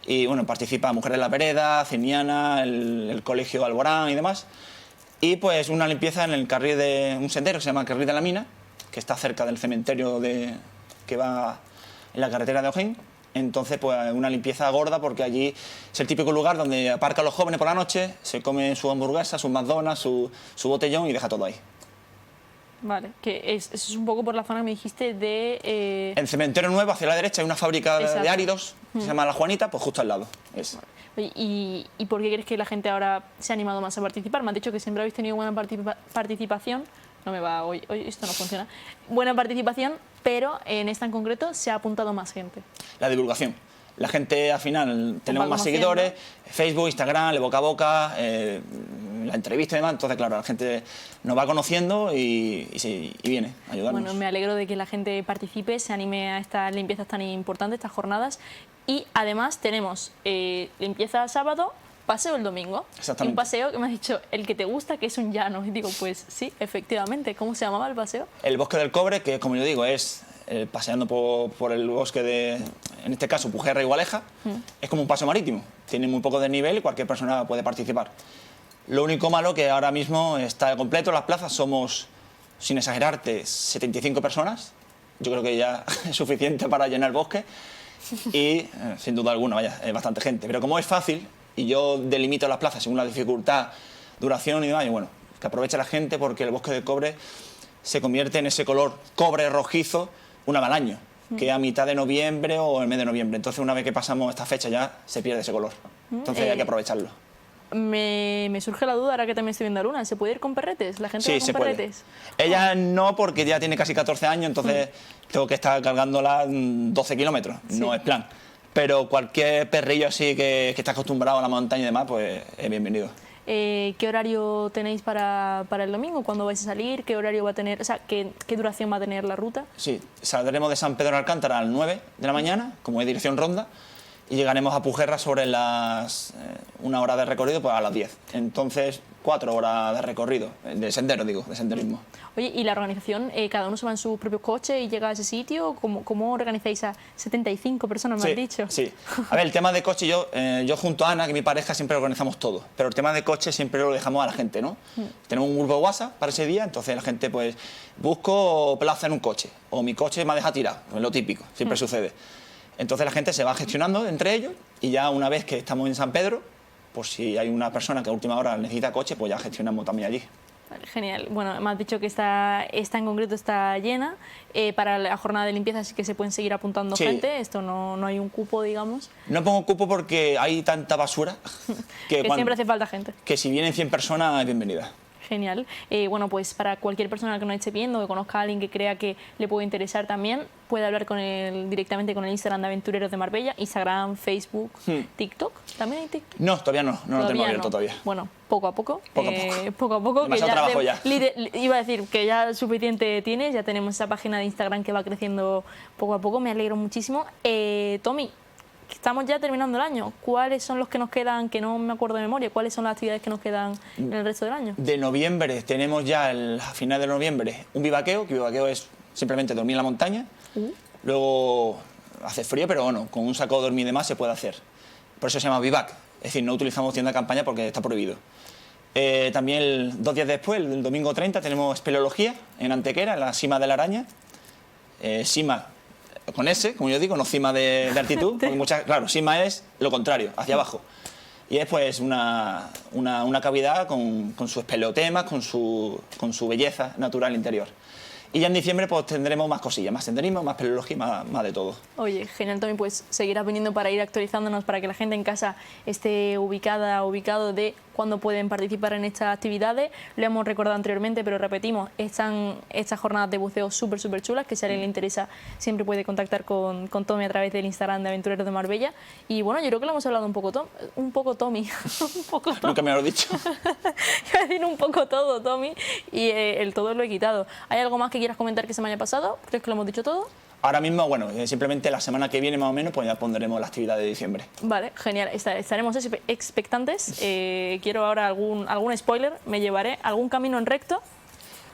Y bueno, participa Mujeres de la Vereda, Ciniana, el Colegio Alborán y demás. Y pues una limpieza en el carril de un sendero que se llama Carril de la Mina, que está cerca del cementerio que va en la carretera de Ojén. Entonces, pues una limpieza gorda, porque allí es el típico lugar donde aparcan los jóvenes por la noche, se comen su hamburguesa, sus McDonald's, su botellón y deja todo ahí. Vale, que eso es un poco por la zona que me dijiste de... En Cementerio Nuevo, hacia la derecha, hay una fábrica de áridos, que se llama La Juanita, pues justo al lado. Oye, ¿y por qué crees que la gente ahora se ha animado más a participar? Me has dicho que siempre habéis tenido buena participación. No me va hoy esto no funciona. Buena participación, pero en esta en concreto se ha apuntado más gente. La divulgación. La gente, al final, tenemos más seguidores, Facebook, Instagram, el boca a boca, la entrevista y demás. Entonces, claro, la gente nos va conociendo y viene a ayudarnos. Bueno, me alegro de que la gente participe, se anime a estas limpiezas tan importantes, estas jornadas. Y además tenemos limpieza sábado, paseo el domingo. Exactamente. Un paseo que me has dicho, el que te gusta, que es un llano. Y digo, pues sí, efectivamente. ¿Cómo se llamaba el paseo? El Bosque del Cobre, que como yo digo, es paseando por el bosque de, en este caso, Pujerra y Gualeja. Es como un paseo marítimo. Tiene muy poco desnivel y cualquier persona puede participar. Lo único malo que ahora mismo está completo, las plazas somos, sin exagerarte, 75 personas. Yo creo que ya es suficiente para llenar el bosque. Y, sin duda alguna, vaya, es bastante gente. Pero como es fácil, y yo delimito las plazas según la dificultad, duración y demás, y bueno, que aproveche la gente, porque el Bosque del Cobre se convierte en ese color cobre rojizo una vez al año, que a mitad de noviembre o el mes de noviembre. Entonces, una vez que pasamos esta fecha ya se pierde ese color. Entonces hay que aprovecharlo. Me surge la duda, ahora que también estoy viendo a Luna, ¿se puede ir con perretes? ¿La gente va con perretes? Ella no, porque ya tiene casi 14 años, entonces tengo que estar cargándola 12 kilómetros, no es plan. Pero cualquier perrillo así que está acostumbrado a la montaña y demás, pues es bienvenido. ¿Qué horario tenéis para el domingo? ¿Cuándo vais a salir? ¿Qué horario va a tener? O sea, ¿qué duración va a tener la ruta? Sí, saldremos de San Pedro de Alcántara a las 9 de la mañana, como es dirección Ronda, y llegaremos a Pujerra sobre las 1 hora de recorrido, pues a las 10. Entonces 4 horas de recorrido, de sendero, digo, de senderismo. Oye, ¿y la organización, cada uno se va en su propio coche y llega a ese sitio? ¿Cómo organizáis a 75 personas, me has dicho? Sí, a ver, el tema de coche, yo junto a Ana, que es mi pareja, siempre organizamos todo, pero el tema de coche siempre lo dejamos a la gente, ¿no? Tenemos un grupo de WhatsApp para ese día, entonces la gente, pues, busco plaza en un coche, o mi coche me ha dejado tirado, es lo típico, siempre sucede. Entonces la gente se va gestionando entre ellos y ya una vez que estamos en San Pedro, pues si hay una persona que a última hora necesita coche, pues ya gestionamos también allí. Genial. Bueno, me has dicho que esta en concreto está llena. Para la jornada de limpieza sí que se pueden seguir apuntando gente. Esto no hay un cupo, digamos. No pongo cupo porque hay tanta basura que siempre hace falta gente. Que si vienen 100 personas es bienvenida. Genial. Bueno, pues para cualquier persona que nos esté viendo, que conozca a alguien que crea que le puede interesar también, puede hablar directamente con el Instagram de Aventureros de Marbella, Instagram, Facebook, TikTok. ¿También hay TikTok? No, todavía no lo tengo abierto todavía. Bueno, poco a poco. Poco a poco. Demasiado trabajo ya. Iba a decir que ya suficiente tienes, ya tenemos esa página de Instagram que va creciendo poco a poco, me alegro muchísimo. Tommy, estamos ya terminando el año. ¿Cuáles son los que nos quedan, que no me acuerdo de memoria? ¿Cuáles son las actividades que nos quedan en el resto del año? De noviembre tenemos ya, a final de noviembre, un vivaqueo, que vivaqueo es simplemente dormir en la montaña. Luego hace frío, pero bueno, con un saco de dormir y demás se puede hacer. Por eso se llama vivac. Es decir, no utilizamos tienda de campaña porque está prohibido. También 2 días después, el domingo 30, tenemos espeleología en Antequera, en la cima de la Araña. Cima con S, como yo digo, no cima de altitud, porque claro, cima es lo contrario, hacia abajo. Y es pues una cavidad con su espeleotemas, con su belleza natural interior. Y ya en diciembre pues tendremos más cosillas, más senderismo, más espeleología, más de todo. Oye, genial, Tommy, pues seguirás viniendo para ir actualizándonos, para que la gente en casa esté ubicado de cuándo pueden participar en estas actividades. Lo hemos recordado anteriormente, pero repetimos, están estas jornadas de buceo súper chulas, que si a alguien le interesa siempre puede contactar con Tommy a través del Instagram de Aventureros de Marbella. Y bueno, yo creo que lo hemos hablado un poco Tommy. Nunca me lo he dicho. Iba a decir un poco todo, Tommy, y el todo lo he quitado. ¿Hay algo más que quieras comentar que se me haya pasado? ¿Crees que lo hemos dicho todo? Ahora mismo, bueno, simplemente la semana que viene más o menos, pues ya pondremos la actividad de diciembre. Vale, genial. Estaremos expectantes. Quiero ahora algún spoiler. Me llevaré algún camino en recto.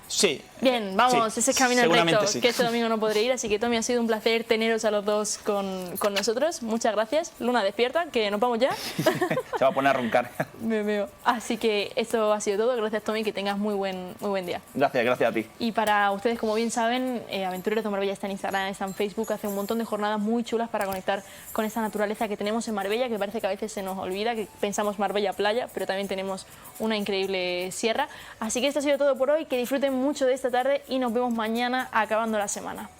Sí. Bien, vamos, sí, ese camino en recto, sí. Que este domingo no podré ir, así que Tommy, ha sido un placer teneros a los dos con nosotros. Muchas gracias. Luna, despierta, que nos vamos ya. Se va a poner a roncar. Me veo. Así que esto ha sido todo. Gracias, Tommy, que tengas muy buen día. Gracias a ti. Y para ustedes, como bien saben, Aventureros de Marbella está en Instagram, está en Facebook, hace un montón de jornadas muy chulas para conectar con esta naturaleza que tenemos en Marbella, que parece que a veces se nos olvida, que pensamos Marbella playa, pero también tenemos una increíble sierra. Así que esto ha sido todo por hoy, que disfruten mucho de esta tarde y nos vemos mañana acabando la semana.